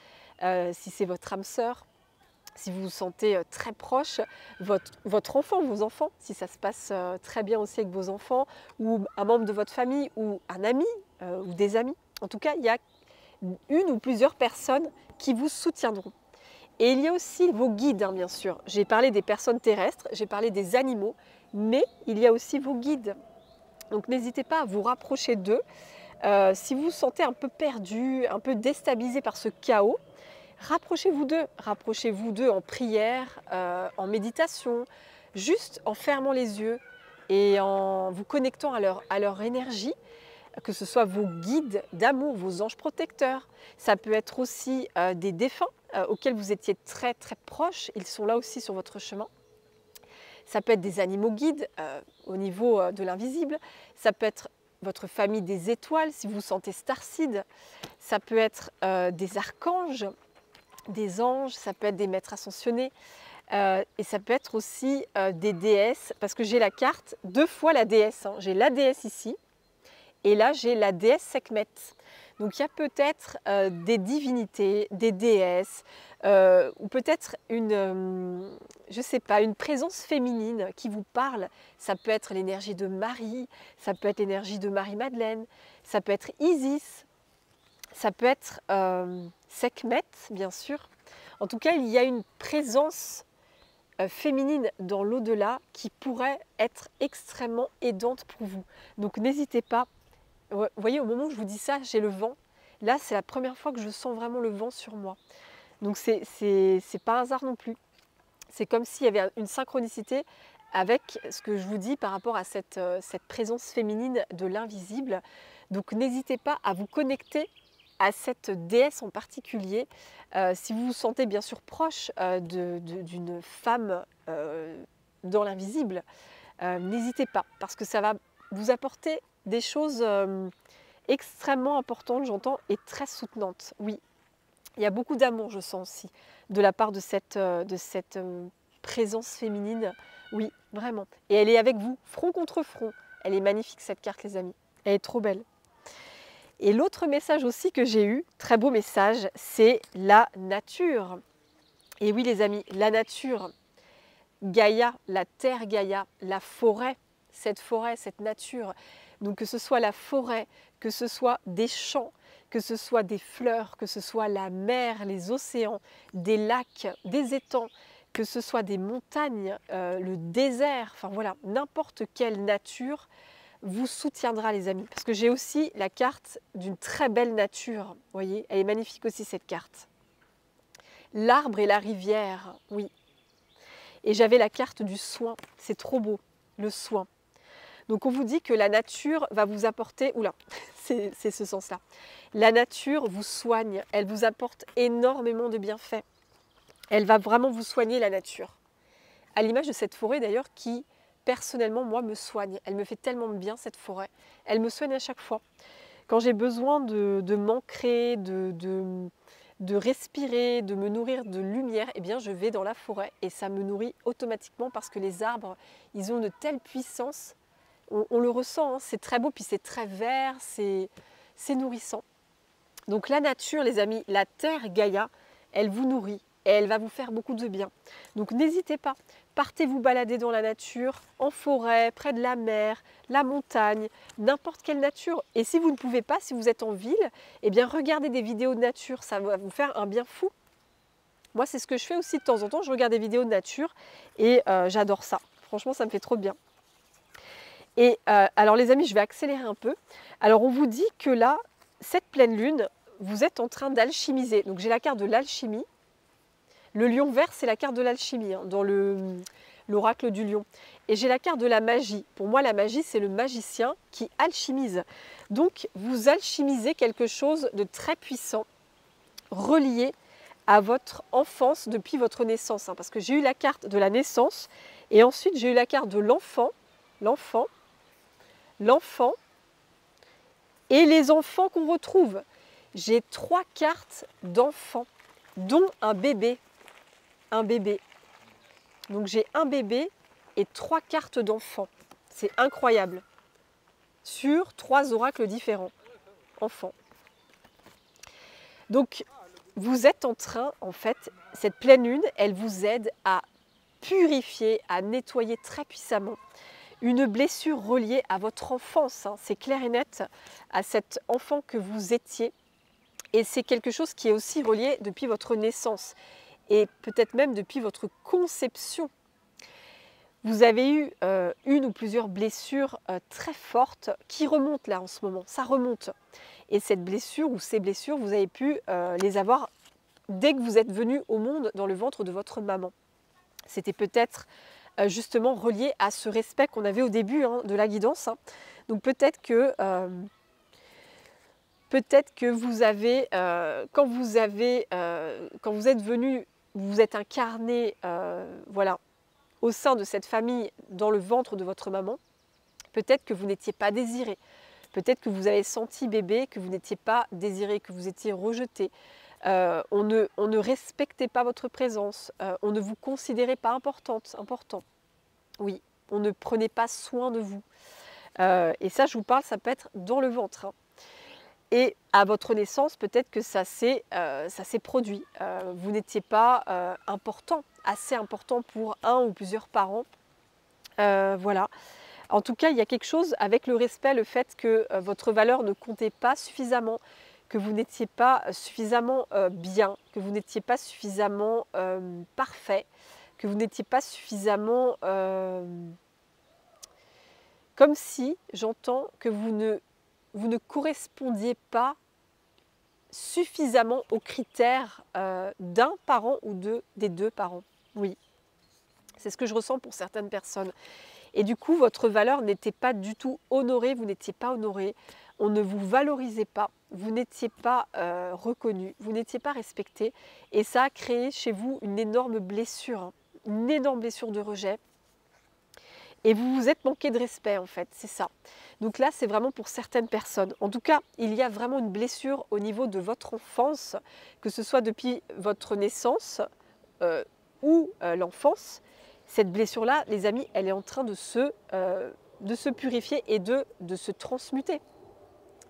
si c'est votre âme sœur, si vous vous sentez très proche, votre enfant, vos enfants, si ça se passe très bien aussi avec vos enfants, ou un membre de votre famille, ou un ami, ou des amis. En tout cas, il y a une ou plusieurs personnes qui vous soutiendront. Et il y a aussi vos guides, hein, bien sûr. J'ai parlé des personnes terrestres, j'ai parlé des animaux, mais il y a aussi vos guides. Donc n'hésitez pas à vous rapprocher d'eux. Si vous vous sentez un peu perdu, un peu déstabilisé par ce chaos, rapprochez-vous d'eux en prière, en méditation, juste en fermant les yeux et en vous connectant à leur énergie, que ce soit vos guides d'amour, vos anges protecteurs. Ça peut être aussi des défunts auxquels vous étiez très très proches, ils sont là aussi sur votre chemin. Ça peut être des animaux guides au niveau de l'invisible, ça peut être votre famille des étoiles si vous vous sentez starseed, ça peut être des archanges, des anges, ça peut être des maîtres ascensionnés et ça peut être aussi des déesses, parce que j'ai la carte deux fois la déesse, hein. J'ai la déesse ici et là j'ai la déesse Sekhmet. Donc il y a peut-être des divinités, des déesses ou peut-être je sais pas, une présence féminine qui vous parle. Ça peut être l'énergie de Marie, ça peut être l'énergie de Marie-Madeleine, ça peut être Isis, ça peut être Sekhmet, bien sûr. En tout cas, il y a une présence féminine dans l'au-delà qui pourrait être extrêmement aidante pour vous. Donc n'hésitez pas. Vous voyez, au moment où je vous dis ça, j'ai le vent. Là, c'est la première fois que je sens vraiment le vent sur moi. Donc c'est pas un hasard non plus. C'est comme s'il y avait une synchronicité avec ce que je vous dis par rapport à cette présence féminine de l'invisible. Donc n'hésitez pas à vous connecter à cette déesse en particulier. Si vous vous sentez bien sûr proche d'une femme dans l'invisible, n'hésitez pas, parce que ça va vous apporter des choses extrêmement importantes, j'entends, et très soutenantes. Oui, il y a beaucoup d'amour, je sens aussi, de la part de cette présence féminine. Oui, vraiment. Et elle est avec vous, front contre front. Elle est magnifique, cette carte, les amis. Elle est trop belle. Et l'autre message aussi que j'ai eu, très beau message, c'est la nature. Et oui, les amis, la nature, Gaïa, la terre Gaïa, la forêt, cette nature. Donc que ce soit la forêt, que ce soit des champs, que ce soit des fleurs, que ce soit la mer, les océans, des lacs, des étangs, que ce soit des montagnes, le désert, enfin voilà, n'importe quelle nature vous soutiendra, les amis. Parce que j'ai aussi la carte d'une très belle nature, vous voyez, elle est magnifique aussi cette carte. L'arbre et la rivière, oui. Et j'avais la carte du soin, c'est trop beau, le soin. Donc on vous dit que la nature va vous apporter, oula, c'est ce sens-là. La nature vous soigne, elle vous apporte énormément de bienfaits. Elle va vraiment vous soigner, la nature. À l'image de cette forêt d'ailleurs qui, personnellement, moi, me soigne. Elle me fait tellement de bien, cette forêt. Elle me soigne à chaque fois. Quand j'ai besoin de m'ancrer, de respirer, de me nourrir de lumière, eh bien je vais dans la forêt et ça me nourrit automatiquement parce que les arbres, ils ont une telle puissance. On le ressent, hein, c'est très beau, puis c'est très vert, c'est nourrissant. Donc la nature, les amis, la terre Gaïa, elle vous nourrit et elle va vous faire beaucoup de bien. Donc n'hésitez pas, partez vous balader dans la nature, en forêt, près de la mer, la montagne, n'importe quelle nature. Et si vous ne pouvez pas, si vous êtes en ville, eh bien regardez des vidéos de nature, ça va vous faire un bien fou. Moi, c'est ce que je fais aussi de temps en temps, je regarde des vidéos de nature et j'adore ça. Franchement, ça me fait trop bien. Et alors les amis, je vais accélérer un peu. Alors on vous dit que là, cette pleine lune, vous êtes en train d'alchimiser. Donc j'ai la carte de l'alchimie. Le lion vert, c'est la carte de l'alchimie, hein, dans l'oracle du lion. Et j'ai la carte de la magie. Pour moi, la magie, c'est le magicien qui alchimise. Donc vous alchimisez quelque chose de très puissant, relié à votre enfance depuis votre naissance. Hein, parce que j'ai eu la carte de la naissance et ensuite j'ai eu la carte de l'enfant, l'enfant et les enfants qu'on retrouve. J'ai 3 cartes d'enfants, dont un bébé. Un bébé. Donc j'ai un bébé et 3 cartes d'enfants. C'est incroyable. Sur 3 oracles différents. Enfants. Donc vous êtes en train, en fait, cette pleine lune, elle vous aide à purifier, à nettoyer très puissamment une blessure reliée à votre enfance, hein, c'est clair et net, à cet enfant que vous étiez. Et c'est quelque chose qui est aussi relié depuis votre naissance et peut-être même depuis votre conception. Vous avez eu une ou plusieurs blessures très fortes qui remontent là en ce moment, ça remonte. Et cette blessure ou ces blessures, vous avez pu les avoir dès que vous êtes venu au monde dans le ventre de votre maman. C'était peut-être justement relié à ce respect qu'on avait au début, hein, de la guidance. Hein. Donc peut-être que vous avez, quand vous êtes venu, vous vous êtes incarné, voilà, au sein de cette famille, dans le ventre de votre maman. Peut-être que vous n'étiez pas désiré. Peut-être que vous avez senti bébé, que vous n'étiez pas désiré, que vous étiez rejeté. On ne respectait pas votre présence, on ne vous considérait pas important. Oui, on ne prenait pas soin de vous. Et ça, je vous parle, ça peut être dans le ventre. Hein. Et à votre naissance, peut-être que ça s'est produit. Vous n'étiez pas assez important pour un ou plusieurs parents. Voilà. En tout cas, il y a quelque chose avec le respect, le fait que votre valeur ne comptait pas suffisamment, que vous n'étiez pas suffisamment bien, que vous n'étiez pas suffisamment parfait, que vous n'étiez pas suffisamment... comme si, j'entends, que vous ne correspondiez pas suffisamment aux critères d'un parent ou des 2 parents. Oui. C'est ce que je ressens pour certaines personnes. Et du coup, votre valeur n'était pas du tout honorée, vous n'étiez pas honoré, on ne vous valorisait pas, vous n'étiez pas reconnu, vous n'étiez pas respecté. Et ça a créé chez vous une énorme blessure, hein, une énorme blessure de rejet. Et vous vous êtes manqué de respect en fait, c'est ça. Donc là, c'est vraiment pour certaines personnes. En tout cas, il y a vraiment une blessure au niveau de votre enfance, que ce soit depuis votre naissance ou l'enfance. Cette blessure-là, les amis, elle est en train de se purifier et de se transmuter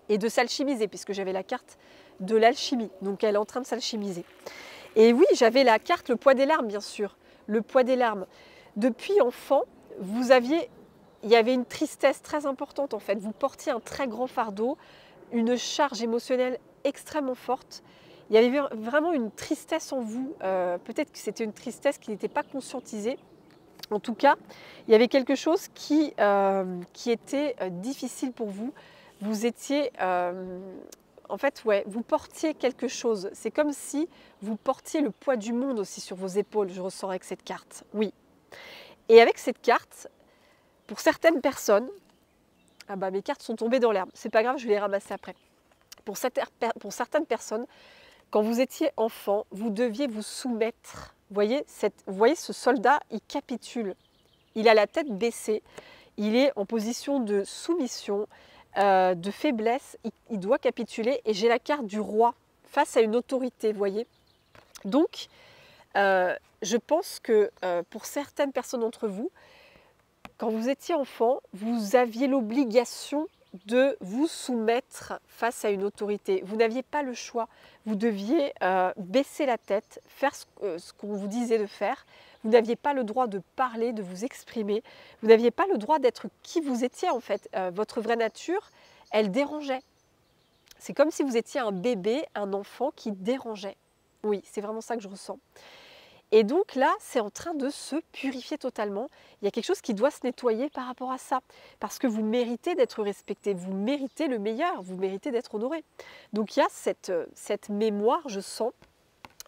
et de s'alchimiser, puisque j'avais la carte de l'alchimie. Donc elle est en train de s'alchimiser. Et oui, j'avais la carte, le poids des larmes, bien sûr. Le poids des larmes. Depuis enfant, il y avait une tristesse très importante en fait. Vous portiez un très grand fardeau, une charge émotionnelle extrêmement forte. Il y avait vraiment une tristesse en vous. Peut-être que c'était une tristesse qui n'était pas conscientisée. En tout cas, il y avait quelque chose qui était difficile pour vous. Vous étiez, en fait, ouais, vous portiez quelque chose. C'est comme si vous portiez le poids du monde aussi sur vos épaules, je ressens avec cette carte. Oui. Et avec cette carte, pour certaines personnes, ah bah mes cartes sont tombées dans l'herbe. C'est pas grave, je vais les ramasser après. Pour certaines personnes, quand vous étiez enfant, vous deviez vous soumettre. Vous voyez ce soldat, il capitule. Il a la tête baissée. Il est en position de soumission, de faiblesse. Il doit capituler. Et j'ai la carte du roi face à une autorité, vous voyez. Donc, je pense que pour certaines personnes d'entre vous, quand vous étiez enfant, vous aviez l'obligation de vous soumettre face à une autorité. Vous n'aviez pas le choix. Vous deviez baisser la tête, faire ce qu'on vous disait de faire. Vous n'aviez pas le droit de parler, de vous exprimer. Vous n'aviez pas le droit d'être qui vous étiez en fait. Votre vraie nature, elle dérangeait. C'est comme si vous étiez un bébé, un enfant qui dérangeait. Oui, c'est vraiment ça que je ressens. Et donc là, c'est en train de se purifier totalement. Il y a quelque chose qui doit se nettoyer par rapport à ça. Parce que vous méritez d'être respecté, vous méritez le meilleur, vous méritez d'être honoré. Donc il y a cette mémoire, je sens,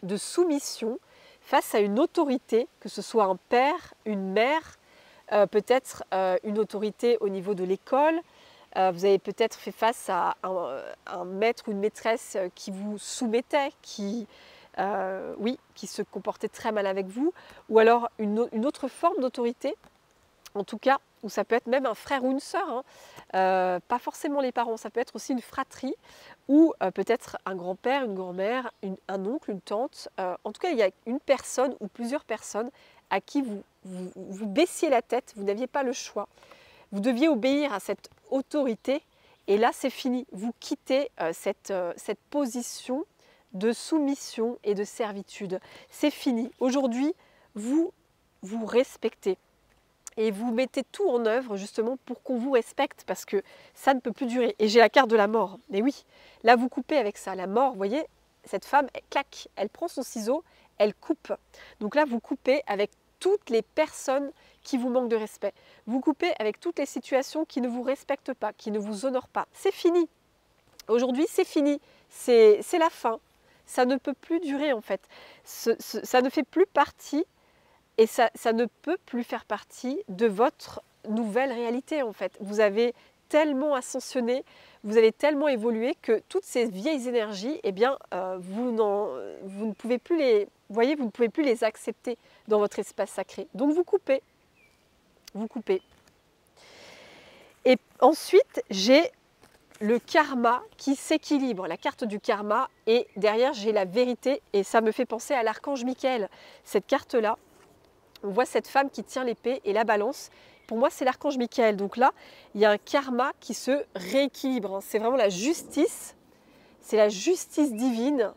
de soumission face à une autorité, que ce soit un père, une mère, peut-être une autorité au niveau de l'école. Vous avez peut-être fait face à un maître ou une maîtresse qui vous soumettait, qui se comportait très mal avec vous, ou alors une autre forme d'autorité, en tout cas, ou ça peut être même un frère ou une sœur, hein. Pas forcément les parents, ça peut être aussi une fratrie, ou peut-être un grand-père, une grand-mère, un oncle, une tante. En tout cas, il y a une personne ou plusieurs personnes à qui vous baissiez la tête, vous n'aviez pas le choix. Vous deviez obéir à cette autorité, et là, c'est fini. Vous quittez cette position de soumission et de servitude. C'est fini. Aujourd'hui, vous respectez. Et vous mettez tout en œuvre justement pour qu'on vous respecte, parce que ça ne peut plus durer. Et j'ai la carte de la mort. Mais oui, là vous coupez avec ça. La mort, vous voyez, cette femme, elle claque, elle prend son ciseau, elle coupe. Donc là, vous coupez avec toutes les personnes qui vous manquent de respect. Vous coupez avec toutes les situations qui ne vous respectent pas, qui ne vous honorent pas. C'est fini. Aujourd'hui, c'est fini. C'est la fin. Ça ne peut plus durer en fait. Ça ne fait plus partie et ça ne peut plus faire partie de votre nouvelle réalité en fait. Vous avez tellement ascensionné, vous avez tellement évolué que toutes ces vieilles énergies, eh bien, vous ne pouvez plus vous ne pouvez plus les accepter dans votre espace sacré. Donc vous coupez. Vous coupez. Et ensuite, j'ai le karma qui s'équilibre, la carte du karma, et derrière j'ai la vérité, et ça me fait penser à l'archange Michael. Cette carte-là, on voit cette femme qui tient l'épée et la balance. Pour moi, c'est l'archange Michael. Donc là, il y a un karma qui se rééquilibre. C'est vraiment la justice. C'est la justice divine.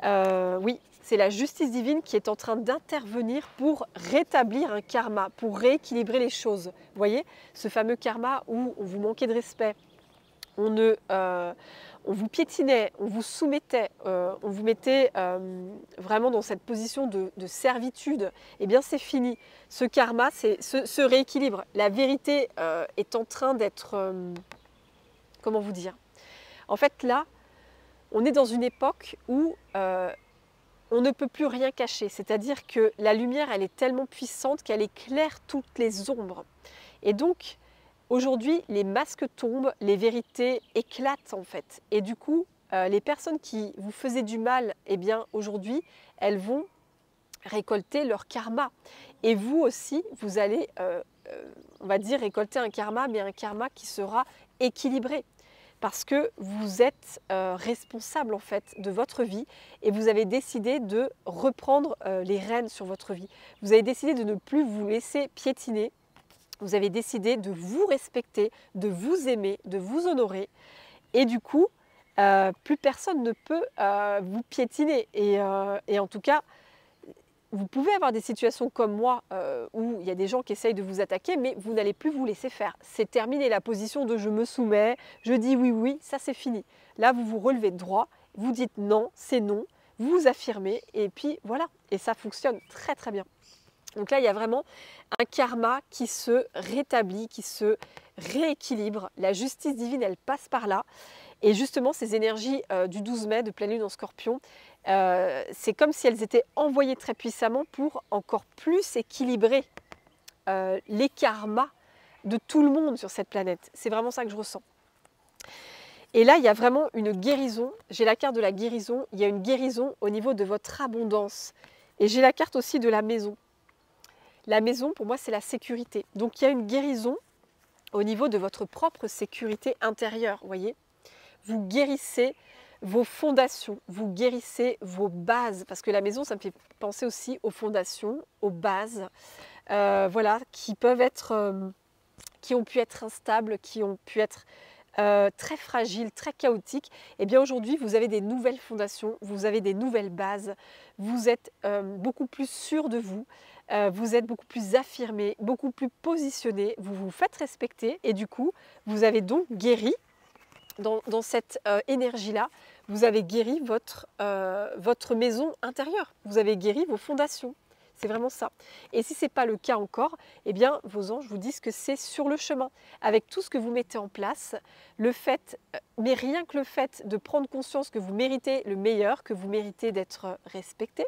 Oui, c'est la justice divine qui est en train d'intervenir pour rétablir un karma, pour rééquilibrer les choses. Vous voyez, ce fameux karma où on vous manquait de respect, on vous piétinait, on vous soumettait, on vous mettait vraiment dans cette position de servitude, eh bien c'est fini. Ce karma, c'est ce rééquilibre. La vérité est en train d'être... comment vous dire? En fait là, on est dans une époque où on on ne peut plus rien cacher. C'est-à-dire que la lumière, elle est tellement puissante qu'elle éclaire toutes les ombres. Et donc, aujourd'hui, les masques tombent, les vérités éclatent en fait. Et du coup, les personnes qui vous faisaient du mal, eh bien aujourd'hui, elles vont récolter leur karma. Et vous aussi, vous allez, on va dire, récolter un karma, mais un karma qui sera équilibré. Parce que vous êtes responsable en fait de votre vie et vous avez décidé de reprendre les rênes sur votre vie. Vous avez décidé de ne plus vous laisser piétiner. Vous avez décidé de vous respecter, de vous aimer, de vous honorer. Et du coup, plus personne ne peut vous piétiner. Et en tout cas, vous pouvez avoir des situations comme moi où il y a des gens qui essayent de vous attaquer, mais vous n'allez plus vous laisser faire. C'est terminé la position de je me soumets, je dis oui, oui, ça c'est fini. Là, vous vous relevez de droit, vous dites non, c'est non, vous vous affirmez et puis voilà. Et ça fonctionne très très bien. Donc là, il y a vraiment un karma qui se rétablit, qui se rééquilibre. La justice divine, elle passe par là. Et justement, ces énergies du 12 mai de pleine lune en Scorpion, c'est comme si elles étaient envoyées très puissamment pour encore plus équilibrer les karmas de tout le monde sur cette planète. C'est vraiment ça que je ressens. Et là, il y a vraiment une guérison. J'ai la carte de la guérison. Il y a une guérison au niveau de votre abondance. Et j'ai la carte aussi de la maison. La maison, pour moi, c'est la sécurité. Donc, il y a une guérison au niveau de votre propre sécurité intérieure, vous voyez. Vous guérissez vos fondations, vous guérissez vos bases, parce que la maison, ça me fait penser aussi aux fondations, aux bases, voilà, qui peuvent être, qui ont pu être instables, qui ont pu être très fragiles, très chaotiques. Et bien aujourd'hui, vous avez des nouvelles fondations, vous avez des nouvelles bases, vous êtes beaucoup plus sûr de vous, vous êtes beaucoup plus affirmé, beaucoup plus positionné, vous vous faites respecter et du coup, vous avez donc guéri dans cette énergie-là, vous avez guéri votre maison intérieure, vous avez guéri vos fondations. C'est vraiment ça. Et si ce n'est pas le cas encore, eh bien, vos anges vous disent que c'est sur le chemin. Avec tout ce que vous mettez en place, le fait, mais rien que le fait de prendre conscience que vous méritez le meilleur, que vous méritez d'être respecté,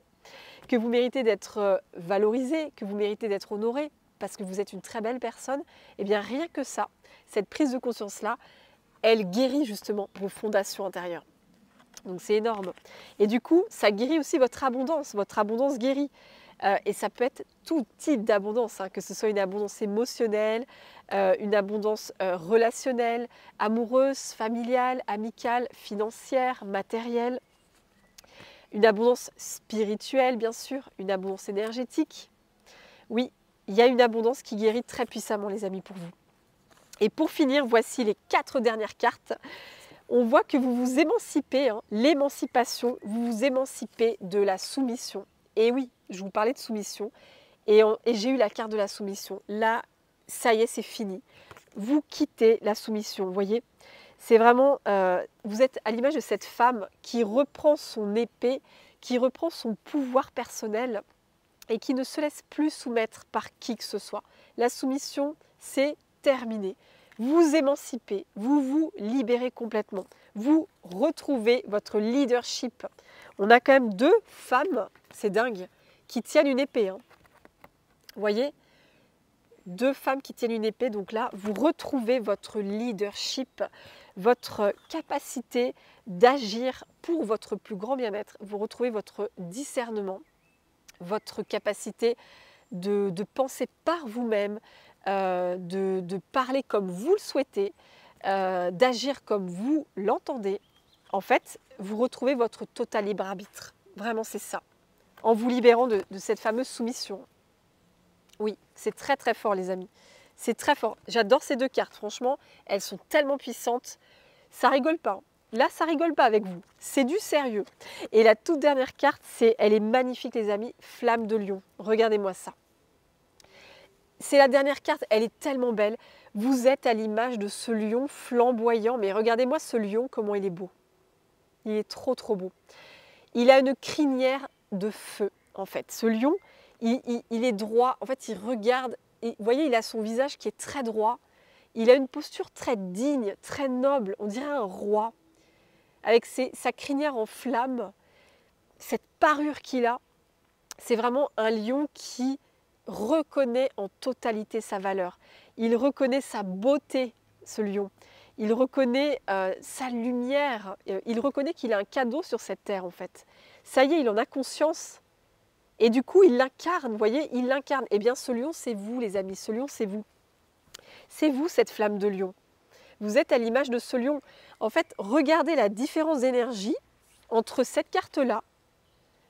que vous méritez d'être valorisé, que vous méritez d'être honoré, parce que vous êtes une très belle personne, eh bien, rien que ça, cette prise de conscience-là, elle guérit justement vos fondations intérieures. Donc c'est énorme. Et du coup, ça guérit aussi votre abondance guérit. Et ça peut être tout type d'abondance, hein, que ce soit une abondance émotionnelle, une abondance relationnelle, amoureuse, familiale, amicale, financière, matérielle, une abondance spirituelle bien sûr, une abondance énergétique. Oui, il y a une abondance qui guérit très puissamment les amis pour vous. Et pour finir, voici les 4 dernières cartes. On voit que vous vous émancipez, hein, l'émancipation, vous vous émancipez de la soumission. Et oui, je vous parlais de soumission et j'ai eu la carte de la soumission. Là, ça y est, c'est fini. Vous quittez la soumission, vous voyez. C'est vraiment, vous êtes à l'image de cette femme qui reprend son épée, qui reprend son pouvoir personnel et qui ne se laisse plus soumettre par qui que ce soit. La soumission, c'est terminé. Vous émancipez, vous vous libérez complètement. Vous retrouvez votre leadership. On a quand même 2 femmes, c'est dingue, qui tiennent une épée. Hein. Vous voyez, 2 femmes qui tiennent une épée. Donc là, vous retrouvez votre leadership, votre capacité d'agir pour votre plus grand bien-être. Vous retrouvez votre discernement, votre capacité de penser par vous-même, de parler comme vous le souhaitez, d'agir comme vous l'entendez. En fait, vous retrouvez votre total libre arbitre. Vraiment, c'est ça. En vous libérant de cette fameuse soumission. Oui, c'est très très fort les amis. C'est très fort. J'adore ces 2 cartes. Franchement, elles sont tellement puissantes. Ça rigole pas. Là, ça rigole pas avec vous. C'est du sérieux. Et la toute dernière carte, elle est magnifique les amis. Flamme de lion. Regardez-moi ça. C'est la dernière carte, elle est tellement belle. Vous êtes à l'image de ce lion flamboyant. Mais regardez-moi ce lion, comment il est beau. Il est trop trop beau. Il a une crinière de feu, en fait. Ce lion, il est droit. En fait, il regarde. Et, vous voyez, il a son visage qui est très droit. Il a une posture très digne, très noble. On dirait un roi. Avec sa crinière en flamme. cette parure qu'il a, c'est vraiment un lion qui reconnaît en totalité sa valeur. Il reconnaît sa beauté, ce lion. Il reconnaît sa lumière. Il reconnaît qu'il a un cadeau sur cette terre, en fait. Ça y est, il en a conscience. Et du coup, il l'incarne, vous voyez, il l'incarne. Eh bien, ce lion, c'est vous, les amis. Ce lion, c'est vous. C'est vous, cette flamme de lion. Vous êtes à l'image de ce lion. En fait, regardez la différence d'énergie entre cette carte-là,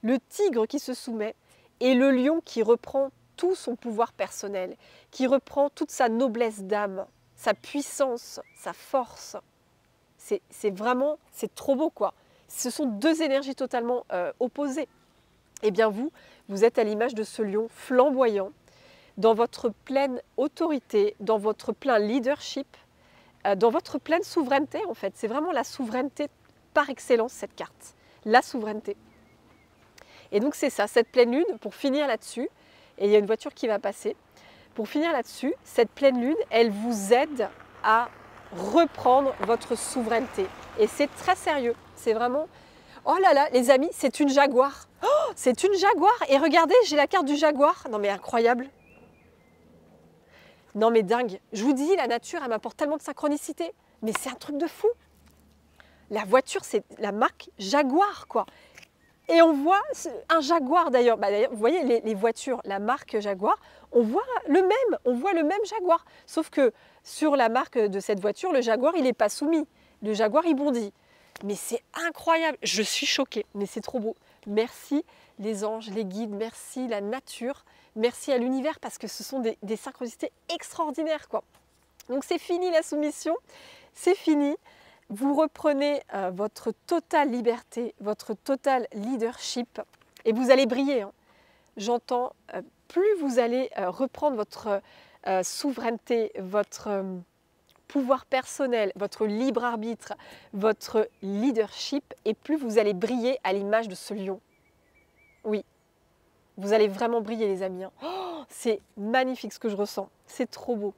le tigre qui se soumet, et le lion qui reprend tout son pouvoir personnel, qui reprend toute sa noblesse d'âme, sa puissance, sa force. C'est vraiment, c'est trop beau, quoi. Ce sont deux énergies totalement opposées. Eh bien vous êtes à l'image de ce lion flamboyant, dans votre pleine autorité, dans votre plein leadership, dans votre pleine souveraineté, en fait. C'est vraiment la souveraineté par excellence, cette carte. La souveraineté. Et donc c'est ça, cette pleine lune, pour finir là-dessus, et il y a une voiture qui va passer, pour finir là-dessus, cette pleine lune, elle vous aide à reprendre votre souveraineté. Et c'est très sérieux, c'est vraiment... Oh là là, les amis, c'est une jaguar. Oh, c'est une jaguar. Et regardez, j'ai la carte du jaguar. Non mais incroyable. Non mais dingue. Je vous dis, la nature, elle m'apporte tellement de synchronicité. Mais c'est un truc de fou. La voiture, c'est la marque Jaguar, quoi. Et on voit un Jaguar d'ailleurs. Bah, d'ailleurs, vous voyez les voitures, la marque Jaguar, on voit le même Jaguar. Sauf que sur la marque de cette voiture, le Jaguar, il n'est pas soumis. Le Jaguar, il bondit. Mais c'est incroyable, je suis choquée, mais c'est trop beau. Merci les anges, les guides, merci la nature, merci à l'univers parce que ce sont des synchronicités extraordinaires, quoi. Donc c'est fini la soumission, c'est fini. Vous reprenez votre totale liberté, votre total leadership et vous allez briller, hein. J'entends, plus vous allez reprendre votre souveraineté, votre... pouvoir personnel, votre libre arbitre, votre leadership, et plus vous allez briller à l'image de ce lion. Oui, vous allez vraiment briller, les amis. Oh, c'est magnifique ce que je ressens, c'est trop beau.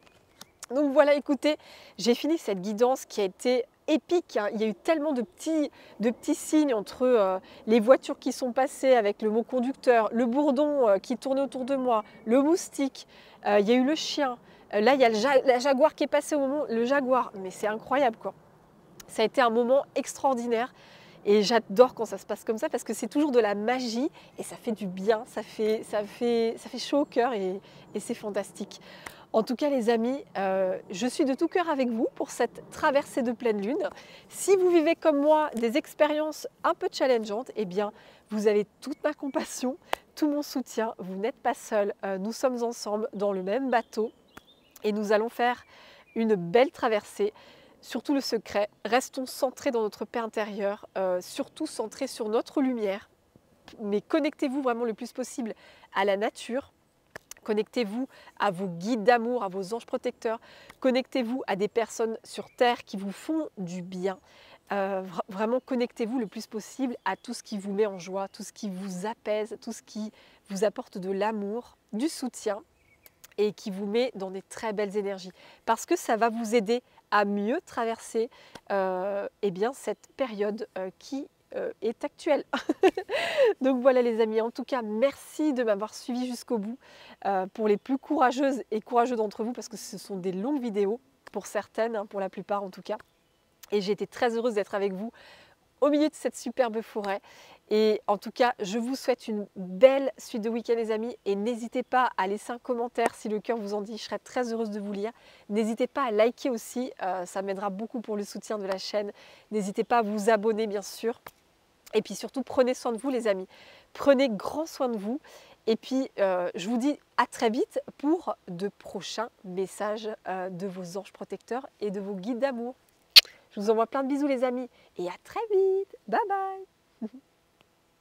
Donc voilà, écoutez, j'ai fini cette guidance qui a été épique, hein. Il y a eu tellement de petits signes entre les voitures qui sont passées avec le mot conducteur, le bourdon qui tournait autour de moi, le moustique, il y a eu le chien. Là, il y a la jaguar qui est passée au moment, le jaguar, mais c'est incroyable, quoi. Ça a été un moment extraordinaire et j'adore quand ça se passe comme ça parce que c'est toujours de la magie et ça fait du bien, ça fait chaud au cœur et c'est fantastique. En tout cas, les amis, je suis de tout cœur avec vous pour cette traversée de pleine lune. Si vous vivez comme moi des expériences un peu challengeantes, eh bien, vous avez toute ma compassion, tout mon soutien. Vous n'êtes pas seul, nous sommes ensemble dans le même bateau. Et nous allons faire une belle traversée. Surtout le secret, restons centrés dans notre paix intérieure, surtout centrés sur notre lumière. Mais connectez-vous vraiment le plus possible à la nature. Connectez-vous à vos guides d'amour, à vos anges protecteurs. Connectez-vous à des personnes sur Terre qui vous font du bien. Vraiment, connectez-vous le plus possible à tout ce qui vous met en joie, tout ce qui vous apaise, tout ce qui vous apporte de l'amour, du soutien et qui vous met dans des très belles énergies. Parce que ça va vous aider à mieux traverser eh bien, cette période qui est actuelle. Donc voilà les amis, en tout cas merci de m'avoir suivi jusqu'au bout. Pour les plus courageuses et courageux d'entre vous, parce que ce sont des longues vidéos, pour certaines, hein, pour la plupart en tout cas. Et j'ai été très heureuse d'être avec vous au milieu de cette superbe forêt. Et en tout cas, je vous souhaite une belle suite de week-end les amis. Et n'hésitez pas à laisser un commentaire si le cœur vous en dit. Je serai très heureuse de vous lire. N'hésitez pas à liker aussi, ça m'aidera beaucoup pour le soutien de la chaîne. N'hésitez pas à vous abonner bien sûr. Et puis surtout, prenez soin de vous les amis. Prenez grand soin de vous. Et puis, je vous dis à très vite pour de prochains messages de vos anges protecteurs et de vos guides d'amour. Je vous envoie plein de bisous les amis et à très vite. Bye bye.